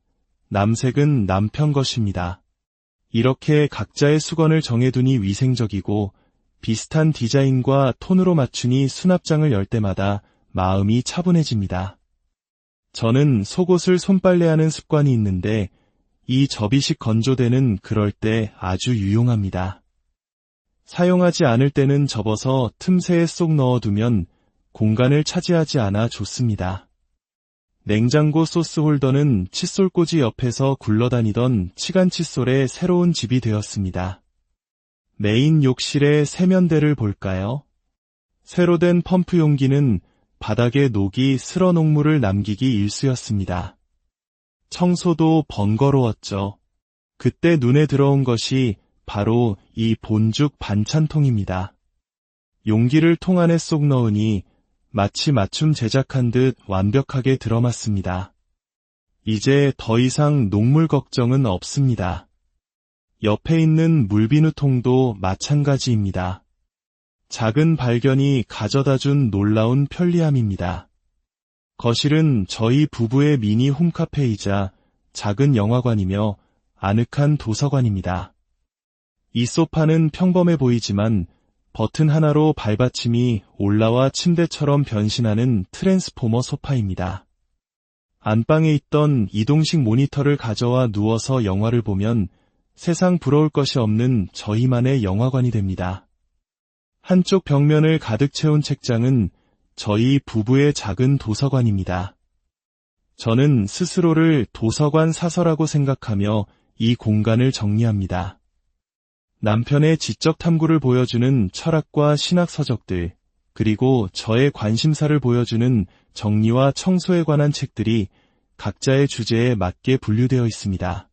남색은 남편 것입니다. 이렇게 각자의 수건을 정해두니 위생적이고 비슷한 디자인과 톤으로 맞추니 수납장을 열 때마다 마음이 차분해집니다. 저는 속옷을 손빨래하는 습관이 있는데 이 접이식 건조대는 그럴 때 아주 유용합니다. 사용하지 않을 때는 접어서 틈새에 쏙 넣어두면 공간을 차지하지 않아 좋습니다. 냉장고 소스 홀더는 칫솔꽂이 옆에서 굴러다니던 치간 칫솔의 새로운 집이 되었습니다. 메인 욕실의 세면대를 볼까요? 새로 된 펌프 용기는 바닥에 녹이 슬어 녹물을 남기기 일쑤였습니다. 청소도 번거로웠죠. 그때 눈에 들어온 것이 바로 이 본죽 반찬통입니다. 용기를 통 안에 쏙 넣으니 마치 맞춤 제작한 듯 완벽하게 들어맞습니다. 이제 더 이상 녹물 걱정은 없습니다. 옆에 있는 물비누통도 마찬가지입니다. 작은 발견이 가져다준 놀라운 편리함입니다. 거실은 저희 부부의 미니 홈카페이자 작은 영화관이며 아늑한 도서관입니다. 이 소파는 평범해 보이지만 버튼 하나로 발받침이 올라와 침대처럼 변신하는 트랜스포머 소파입니다. 안방에 있던 이동식 모니터를 가져와 누워서 영화를 보면 세상 부러울 것이 없는 저희만의 영화관이 됩니다. 한쪽 벽면을 가득 채운 책장은 저희 부부의 작은 도서관입니다. 저는 스스로를 도서관 사서라고 생각하며 이 공간을 정리합니다. 남편의 지적 탐구를 보여주는 철학과 신학 서적들, 그리고 저의 관심사를 보여주는 정리와 청소에 관한 책들이 각자의 주제에 맞게 분류되어 있습니다.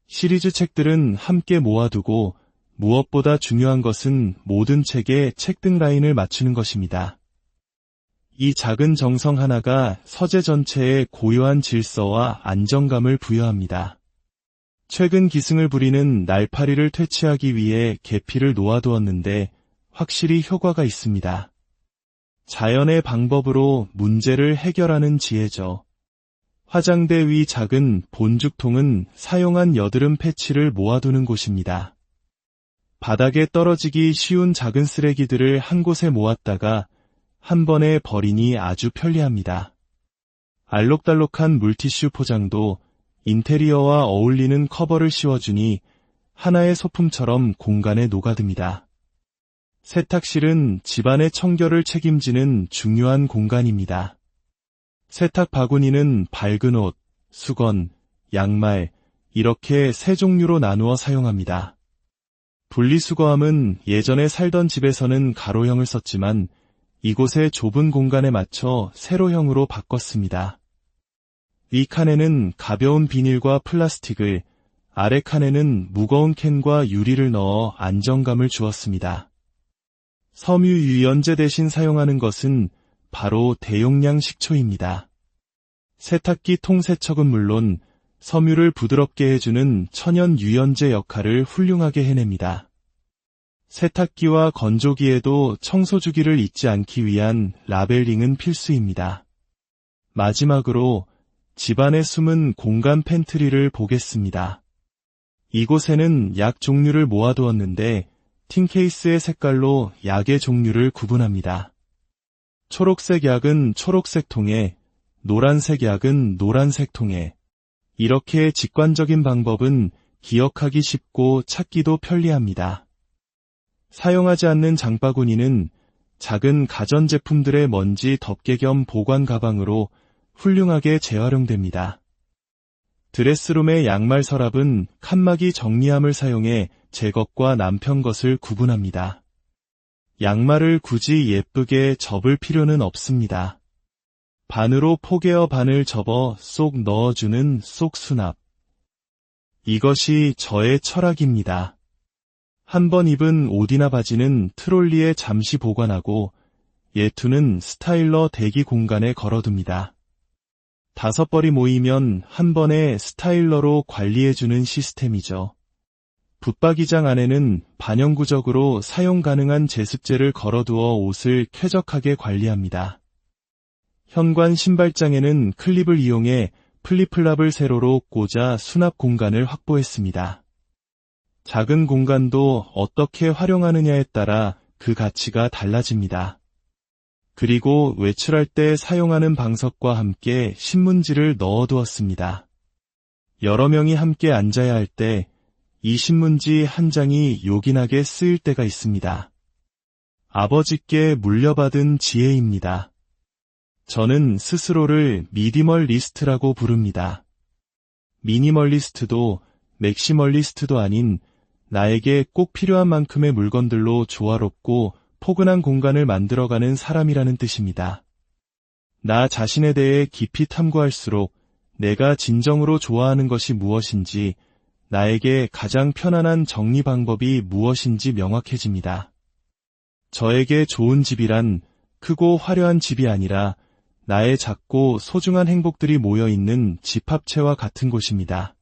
시리즈 책들은 함께 모아두고 무엇보다 중요한 것은 모든 책에 책등 라인을 맞추는 것입니다. 이 작은 정성 하나가 서재 전체에 고요한 질서와 안정감을 부여합니다. 최근 기승을 부리는 날파리를 퇴치하기 위해 계피를 놓아두었는데 확실히 효과가 있습니다. 자연의 방법으로 문제를 해결하는 지혜죠. 화장대 위 작은 본죽통은 사용한 여드름 패치를 모아두는 곳입니다. 바닥에 떨어지기 쉬운 작은 쓰레기들을 한 곳에 모았다가 한 번에 버리니 아주 편리합니다. 알록달록한 물티슈 포장도 인테리어와 어울리는 커버를 씌워주니 하나의 소품처럼 공간에 녹아듭니다. 세탁실은 집안의 청결을 책임지는 중요한 공간입니다. 세탁 바구니는 밝은 옷, 수건, 양말 이렇게 세 종류로 나누어 사용합니다. 분리수거함은 예전에 살던 집에서는 가로형을 썼지만 이곳의 좁은 공간에 맞춰 세로형으로 바꿨습니다. 위 칸에는 가벼운 비닐과 플라스틱을, 아래 칸에는 무거운 캔과 유리를 넣어 안정감을 주었습니다. 섬유유연제 대신 사용하는 것은 바로 대용량 식초입니다. 세탁기 통세척은 물론 섬유를 부드럽게 해주는 천연 유연제 역할을 훌륭하게 해냅니다. 세탁기와 건조기에도 청소주기를 잊지 않기 위한 라벨링은 필수입니다. 마지막으로 집안의 숨은 공간 팬트리를 보겠습니다. 이곳에는 약 종류를 모아두었는데 틴케이스의 색깔로 약의 종류를 구분합니다. 초록색 약은 초록색 통에, 노란색 약은 노란색 통에. 이렇게 직관적인 방법은 기억하기 쉽고 찾기도 편리합니다. 사용하지 않는 장바구니는 작은 가전제품들의 먼지 덮개 겸 보관 가방으로 훌륭하게 재활용됩니다. 드레스룸의 양말 서랍은 칸막이 정리함을 사용해 제 것과 남편 것을 구분합니다. 양말을 굳이 예쁘게 접을 필요는 없습니다. 반으로 포개어 반을 접어 쏙 넣어주는 쏙 수납. 이것이 저의 철학입니다. 한 번 입은 옷이나 바지는 트롤리에 잠시 보관하고 예투는 스타일러 대기 공간에 걸어둡니다. 5벌이 모이면 한 번에 스타일러로 관리해주는 시스템이죠. 붙박이장 안에는 반영구적으로 사용 가능한 제습제를 걸어두어 옷을 쾌적하게 관리합니다. 현관 신발장에는 클립을 이용해 플립플랍을 세로로 꽂아 수납 공간을 확보했습니다. 작은 공간도 어떻게 활용하느냐에 따라 그 가치가 달라집니다. 그리고 외출할 때 사용하는 방석과 함께 신문지를 넣어두었습니다. 여러 명이 함께 앉아야 할 때 이 신문지 한 장이 요긴하게 쓰일 때가 있습니다. 아버지께 물려받은 지혜입니다. 저는 스스로를 미니멀리스트라고 부릅니다. 미니멀리스트도 맥시멀리스트도 아닌 나에게 꼭 필요한 만큼의 물건들로 조화롭고 포근한 공간을 만들어가는 사람이라는 뜻입니다. 나 자신에 대해 깊이 탐구할수록 내가 진정으로 좋아하는 것이 무엇인지, 나에게 가장 편안한 정리 방법이 무엇인지 명확해집니다. 저에게 좋은 집이란 크고 화려한 집이 아니라 나의 작고 소중한 행복들이 모여있는 집합체와 같은 곳입니다.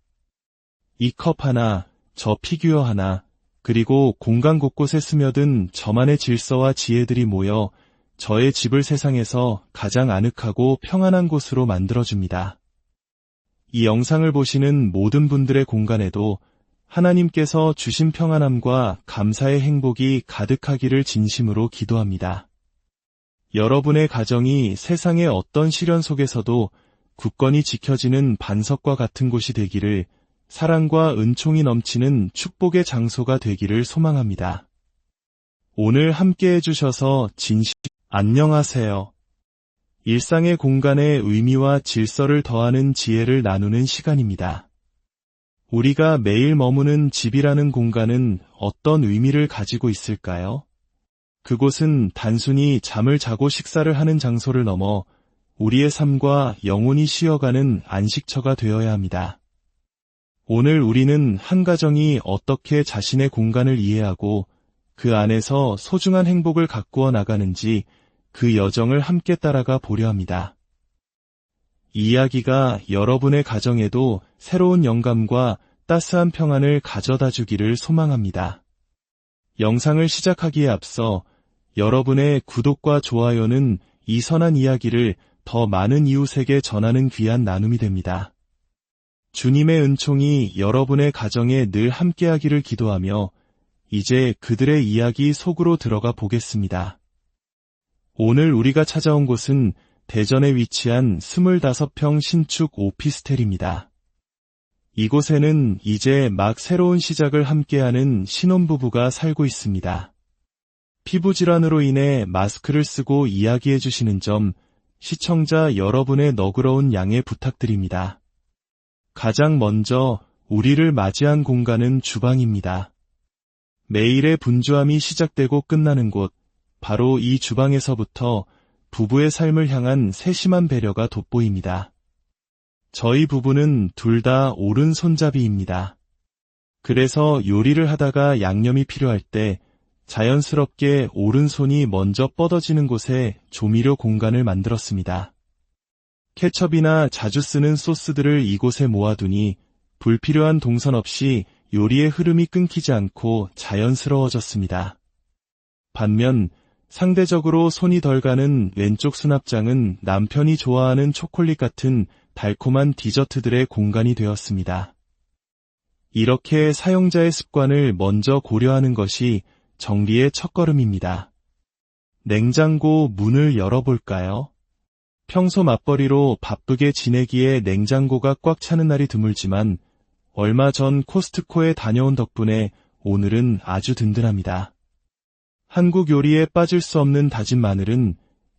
이 컵 하나, 저 피규어 하나, 그리고 공간 곳곳에 스며든 저만의 질서와 지혜들이 모여 저의 집을 세상에서 가장 아늑하고 평안한 곳으로 만들어줍니다. 이 영상을 보시는 모든 분들의 공간에도 하나님께서 주신 평안함과 감사의 행복이 가득하기를 진심으로 기도합니다. 여러분의 가정이 세상의 어떤 시련 속에서도 굳건히 지켜지는 반석과 같은 곳이 되기를, 사랑과 은총이 넘치는 축복의 장소가 되기를 소망합니다. 오늘 함께 해주셔서 안녕하세요. 일상의 공간에 의미와 질서를 더하는 지혜를 나누는 시간입니다. 우리가 매일 머무는 집이라는 공간은 어떤 의미를 가지고 있을까요? 그곳은 단순히 잠을 자고 식사를 하는 장소를 넘어 우리의 삶과 영혼이 쉬어가는 안식처가 되어야 합니다. 오늘 우리는 한 가정이 어떻게 자신의 공간을 이해하고 그 안에서 소중한 행복을 가꾸어 나가는지 그 여정을 함께 따라가 보려 합니다. 이 이야기가 여러분의 가정에도 새로운 영감과 따스한 평안을 가져다 주기를 소망합니다. 영상을 시작하기에 앞서 여러분의 구독과 좋아요는 이 선한 이야기를 더 많은 이웃에게 전하는 귀한 나눔이 됩니다. 주님의 은총이 여러분의 가정에 늘 함께하기를 기도하며 이제 그들의 이야기 속으로 들어가 보겠습니다. 오늘 우리가 찾아온 곳은 대전에 위치한 25평 신축 오피스텔입니다. 이곳에는 이제 막 새로운 시작을 함께하는 신혼부부가 살고 있습니다. 피부질환으로 인해 마스크를 쓰고 이야기해 주시는 점, 시청자 여러분의 너그러운 양해 부탁드립니다. 가장 먼저 우리를 맞이한 공간은 주방입니다. 매일의 분주함이 시작되고 끝나는 곳, 바로 이 주방에서부터 부부의 삶을 향한 세심한 배려가 돋보입니다. 저희 부부는 둘 다 오른손잡이입니다. 그래서 요리를 하다가 양념이 필요할 때 자연스럽게 오른손이 먼저 뻗어지는 곳에 조미료 공간을 만들었습니다. 케첩이나 자주 쓰는 소스들을 이곳에 모아두니 불필요한 동선 없이 요리의 흐름이 끊기지 않고 자연스러워졌습니다. 반면 상대적으로 손이 덜 가는 왼쪽 수납장은 남편이 좋아하는 초콜릿 같은 달콤한 디저트들의 공간이 되었습니다. 이렇게 사용자의 습관을 먼저 고려하는 것이 정리의 첫걸음입니다. 냉장고 문을 열어볼까요? 평소 맞벌이로 바쁘게 지내기에 냉장고가 꽉 차는 날이 드물지만 얼마 전 코스트코에 다녀온 덕분에 오늘은 아주 든든합니다. 한국 요리에 빠질 수 없는 다진 마늘은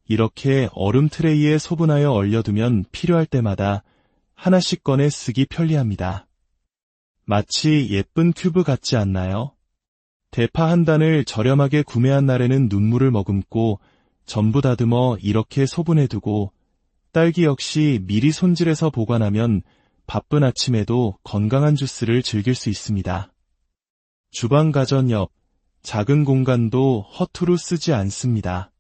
이렇게 얼음 트레이에 소분하여 얼려두면 필요할 때마다 하나씩 꺼내 쓰기 편리합니다. 마치 예쁜 큐브 같지 않나요? 대파 한 단을 저렴하게 구매한 날에는 눈물을 머금고 전부 다듬어 이렇게 소분해두고, 딸기 역시 미리 손질해서 보관하면 바쁜 아침에도 건강한 주스를 즐길 수 있습니다. 주방 가전 옆 작은 공간도 허투루 쓰지 않습니다.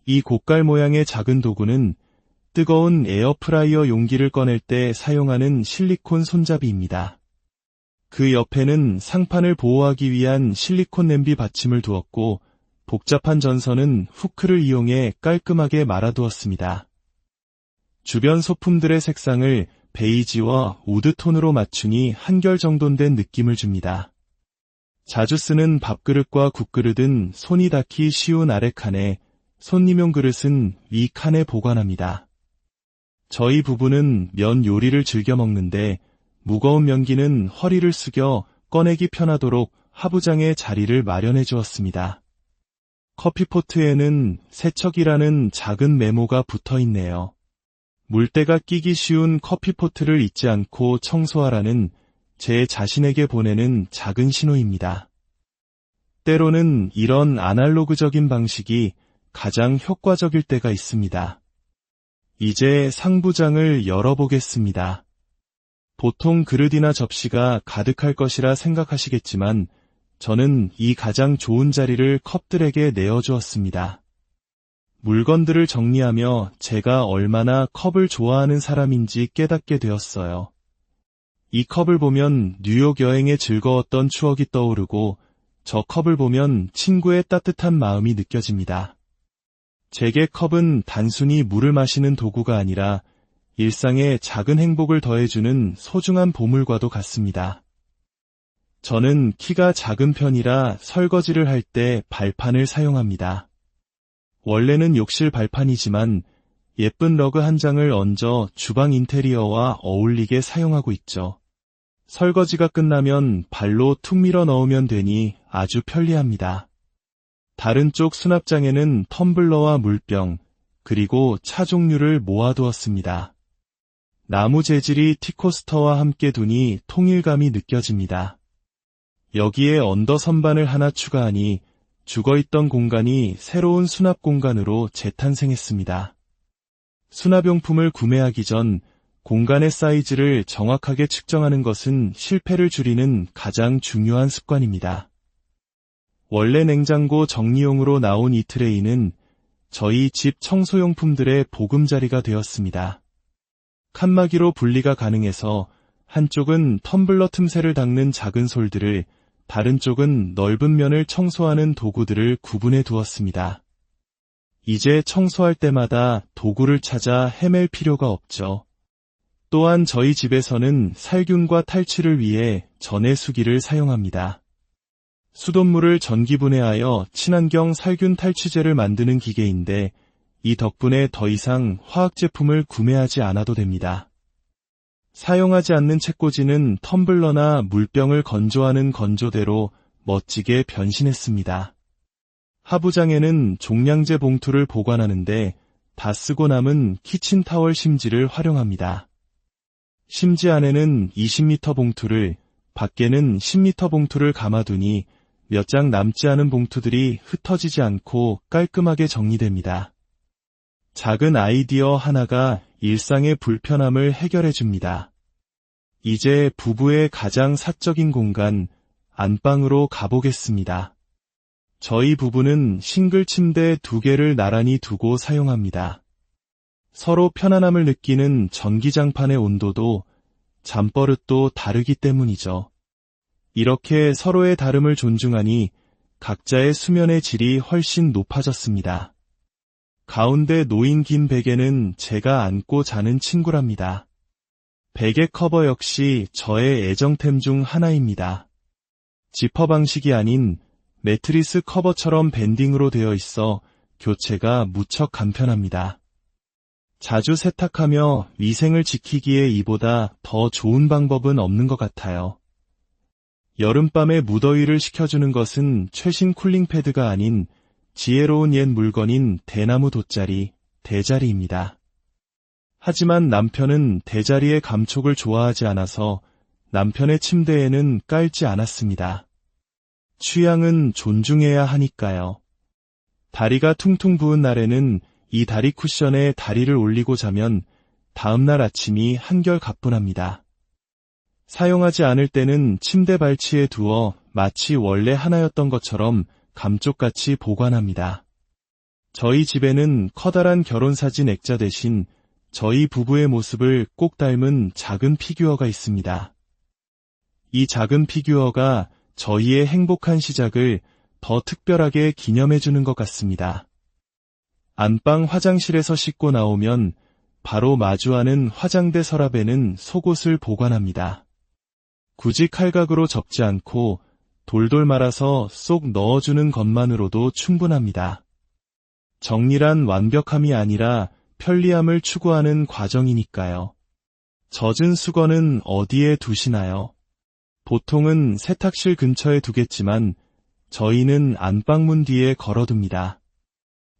이 고깔 모양의 작은 도구는 뜨거운 에어프라이어 용기를 꺼낼 때 사용하는 실리콘 손잡이입니다. 그 옆에는 상판을 보호하기 위한 실리콘 냄비 받침을 두었고, 복잡한 전선은 후크를 이용해 깔끔하게 말아두었습니다. 주변 소품들의 색상을 베이지와 우드톤으로 맞추니 한결 정돈된 느낌을 줍니다. 자주 쓰는 밥그릇과 국그릇은 손이 닿기 쉬운 아래 칸에, 손님용 그릇은 위 칸에 보관합니다. 저희 부부는 면 요리를 즐겨 먹는데 무거운 면기는 허리를 숙여 꺼내기 편하도록 하부장에 자리를 마련해 주었습니다. 커피포트에는 세척이라는 작은 메모가 붙어 있네요. 물때가 끼기 쉬운 커피포트를 잊지 않고 청소하라는 제 자신에게 보내는 작은 신호입니다. 때로는 이런 아날로그적인 방식이 가장 효과적일 때가 있습니다. 이제 상부장을 열어보겠습니다. 보통 그릇이나 접시가 가득할 것이라 생각하시겠지만 저는 이 가장 좋은 자리를 컵들에게 내어주었습니다. 물건들을 정리하며 제가 얼마나 컵을 좋아하는 사람인지 깨닫게 되었어요. 이 컵을 보면 뉴욕 여행의 즐거웠던 추억이 떠오르고, 저 컵을 보면 친구의 따뜻한 마음이 느껴집니다. 제게 컵은 단순히 물을 마시는 도구가 아니라 일상에 작은 행복을 더해주는 소중한 보물과도 같습니다. 저는 키가 작은 편이라 설거지를 할 때 발판을 사용합니다. 원래는 욕실 발판이지만 예쁜 러그 한 장을 얹어 주방 인테리어와 어울리게 사용하고 있죠. 설거지가 끝나면 발로 툭 밀어 넣으면 되니 아주 편리합니다. 다른 쪽 수납장에는 텀블러와 물병, 그리고 차 종류를 모아두었습니다. 나무 재질이 티코스터와 함께 두니 통일감이 느껴집니다. 여기에 언더 선반을 하나 추가하니 죽어있던 공간이 새로운 수납 공간으로 재탄생했습니다. 수납용품을 구매하기 전 공간의 사이즈를 정확하게 측정하는 것은 실패를 줄이는 가장 중요한 습관입니다. 원래 냉장고 정리용으로 나온 이 트레이는 저희 집 청소용품들의 보금자리가 되었습니다. 칸막이로 분리가 가능해서 한쪽은 텀블러 틈새를 닦는 작은 솔들을, 다른 쪽은 넓은 면을 청소하는 도구들을 구분해 두었습니다. 이제 청소할 때마다 도구를 찾아 헤맬 필요가 없죠. 또한 저희 집에서는 살균과 탈취를 위해 전해수기를 사용합니다. 수돗물을 전기분해하여 친환경 살균 탈취제를 만드는 기계인데, 이 덕분에 더 이상 화학제품을 구매하지 않아도 됩니다. 사용하지 않는 책꽂이는 텀블러나 물병을 건조하는 건조대로 멋지게 변신했습니다. 하부장에는 종량제 봉투를 보관하는데 다 쓰고 남은 키친타월 심지를 활용합니다. 심지 안에는 20리터 봉투를, 밖에는 10리터 봉투를 감아두니 몇 장 남지 않은 봉투들이 흩어지지 않고 깔끔하게 정리됩니다. 작은 아이디어 하나가 일상의 불편함을 해결해 줍니다. 이제 부부의 가장 사적인 공간, 안방으로 가보겠습니다. 저희 부부는 싱글 침대 2개를 나란히 두고 사용합니다. 서로 편안함을 느끼는 전기장판의 온도도 잠버릇도 다르기 때문이죠. 이렇게 서로의 다름을 존중하니 각자의 수면의 질이 훨씬 높아졌습니다. 가운데 놓인 긴 베개는 제가 안고 자는 친구랍니다. 베개 커버 역시 저의 애정템 중 하나입니다. 지퍼 방식이 아닌 매트리스 커버처럼 밴딩으로 되어 있어 교체가 무척 간편합니다. 자주 세탁하며 위생을 지키기에 이보다 더 좋은 방법은 없는 것 같아요. 여름밤에 무더위를 식혀주는 것은 최신 쿨링 패드가 아닌 지혜로운 옛 물건인 대나무 돗자리, 대자리입니다. 하지만 남편은 대자리의 감촉을 좋아하지 않아서 남편의 침대에는 깔지 않았습니다. 취향은 존중해야 하니까요. 다리가 퉁퉁 부은 날에는 이 다리 쿠션에 다리를 올리고 자면 다음날 아침이 한결 가뿐합니다. 사용하지 않을 때는 침대 발치에 두어 마치 원래 하나였던 것처럼 감쪽같이 보관합니다. 저희 집에는 커다란 결혼사진 액자 대신 저희 부부의 모습을 꼭 닮은 작은 피규어가 있습니다. 이 작은 피규어가 저희의 행복한 시작을 더 특별하게 기념해주는 것 같습니다. 안방 화장실에서 씻고 나오면 바로 마주하는 화장대 서랍에는 속옷을 보관합니다. 굳이 칼각으로 접지 않고 돌돌 말아서 쏙 넣어주는 것만으로도 충분합니다. 정리란 완벽함이 아니라 편리함을 추구하는 과정이니까요. 젖은 수건은 어디에 두시나요? 보통은 세탁실 근처에 두겠지만 저희는 안방문 뒤에 걸어둡니다.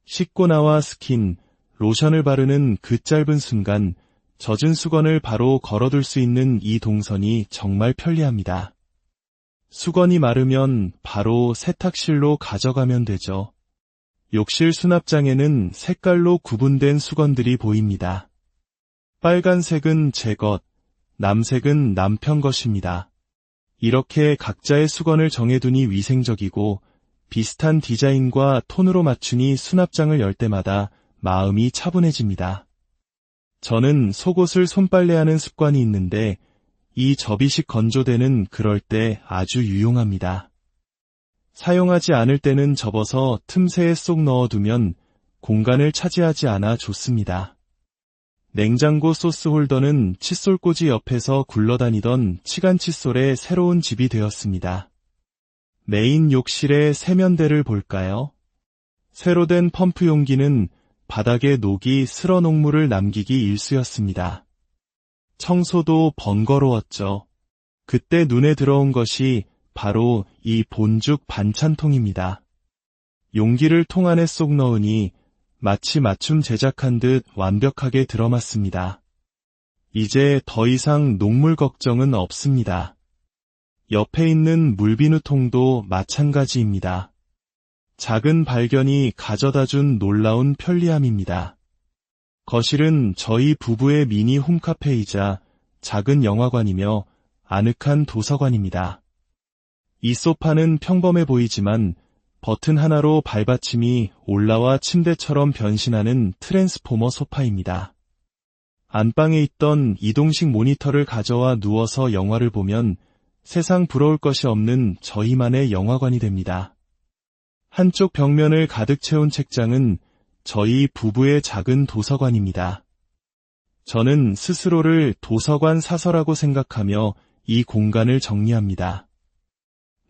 씻고 나와 스킨, 로션을 바르는 그 짧은 순간 젖은 수건을 바로 걸어둘 수 있는 이 동선이 정말 편리합니다. 수건이 마르면 바로 세탁실로 가져가면 되죠. 욕실 수납장에는 색깔로 구분된 수건들이 보입니다. 빨간색은 제 것, 남색은 남편 것입니다. 이렇게 각자의 수건을 정해두니 위생적이고 비슷한 디자인과 톤으로 맞추니 수납장을 열 때마다 마음이 차분해집니다. 저는 속옷을 손빨래하는 습관이 있는데 이 접이식 건조대는 그럴 때 아주 유용합니다. 사용하지 않을 때는 접어서 틈새에 쏙 넣어두면 공간을 차지하지 않아 좋습니다. 냉장고 소스 홀더는 칫솔꽂이 옆에서 굴러다니던 치간 칫솔의 새로운 집이 되었습니다. 메인 욕실의 세면대를 볼까요? 새로 된 펌프 용기는 바닥에 녹이 슬어 녹물을 남기기 일쑤였습니다. 청소도 번거로웠죠. 그때 눈에 들어온 것이 바로 이 본죽 반찬통입니다. 용기를 통 안에 쏙 넣으니 마치 맞춤 제작한 듯 완벽하게 들어맞습니다. 이제 더 이상 녹물 걱정은 없습니다. 옆에 있는 물비누통도 마찬가지입니다. 작은 발견이 가져다준 놀라운 편리함입니다. 거실은 저희 부부의 미니 홈카페이자 작은 영화관이며 아늑한 도서관입니다. 이 소파는 평범해 보이지만 버튼 하나로 발받침이 올라와 침대처럼 변신하는 트랜스포머 소파입니다. 안방에 있던 이동식 모니터를 가져와 누워서 영화를 보면 세상 부러울 것이 없는 저희만의 영화관이 됩니다. 한쪽 벽면을 가득 채운 책장은 저희 부부의 작은 도서관입니다. 저는 스스로를 도서관 사서라고 생각하며 이 공간을 정리합니다.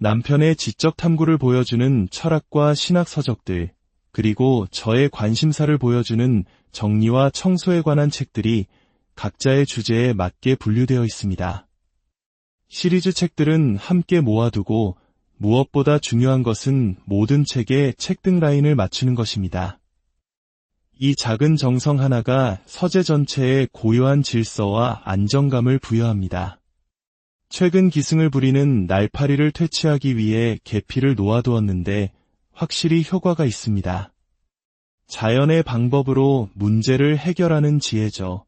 남편의 지적 탐구를 보여주는 철학과 신학 서적들, 그리고 저의 관심사를 보여주는 정리와 청소에 관한 책들이 각자의 주제에 맞게 분류되어 있습니다. 시리즈 책들은 함께 모아두고 무엇보다 중요한 것은 모든 책에 책등 라인을 맞추는 것입니다. 이 작은 정성 하나가 서재 전체에 고요한 질서와 안정감을 부여합니다. 최근 기승을 부리는 날파리를 퇴치하기 위해 계피를 놓아두었는데 확실히 효과가 있습니다. 자연의 방법으로 문제를 해결하는 지혜죠.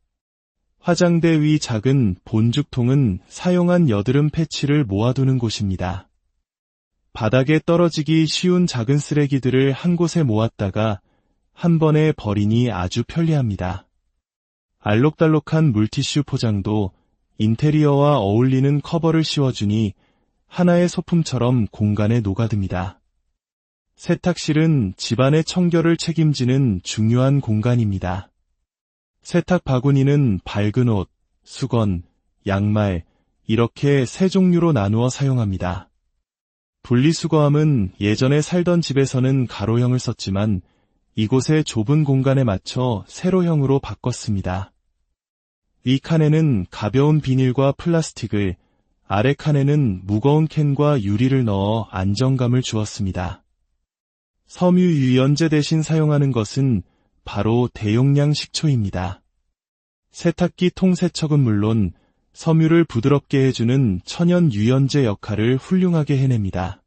화장대 위 작은 본죽통은 사용한 여드름 패치를 모아두는 곳입니다. 바닥에 떨어지기 쉬운 작은 쓰레기들을 한 곳에 모았다가 한 번에 버리니 아주 편리합니다. 알록달록한 물티슈 포장도 인테리어와 어울리는 커버를 씌워주니 하나의 소품처럼 공간에 녹아듭니다. 세탁실은 집안의 청결을 책임지는 중요한 공간입니다. 세탁 바구니는 밝은 옷, 수건, 양말 이렇게 세 종류로 나누어 사용합니다. 분리수거함은 예전에 살던 집에서는 가로형을 썼지만 이곳의 좁은 공간에 맞춰 세로형으로 바꿨습니다. 위 칸에는 가벼운 비닐과 플라스틱을, 아래 칸에는 무거운 캔과 유리를 넣어 안정감을 주었습니다. 섬유 유연제 대신 사용하는 것은 바로 대용량 식초입니다. 세탁기 통세척은 물론 섬유를 부드럽게 해주는 천연 유연제 역할을 훌륭하게 해냅니다.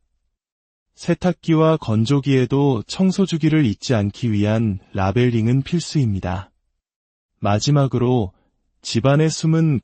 세탁기와 건조기에도 청소주기를 잊지 않기 위한 라벨링은 필수입니다. 마지막으로 집안에 숨은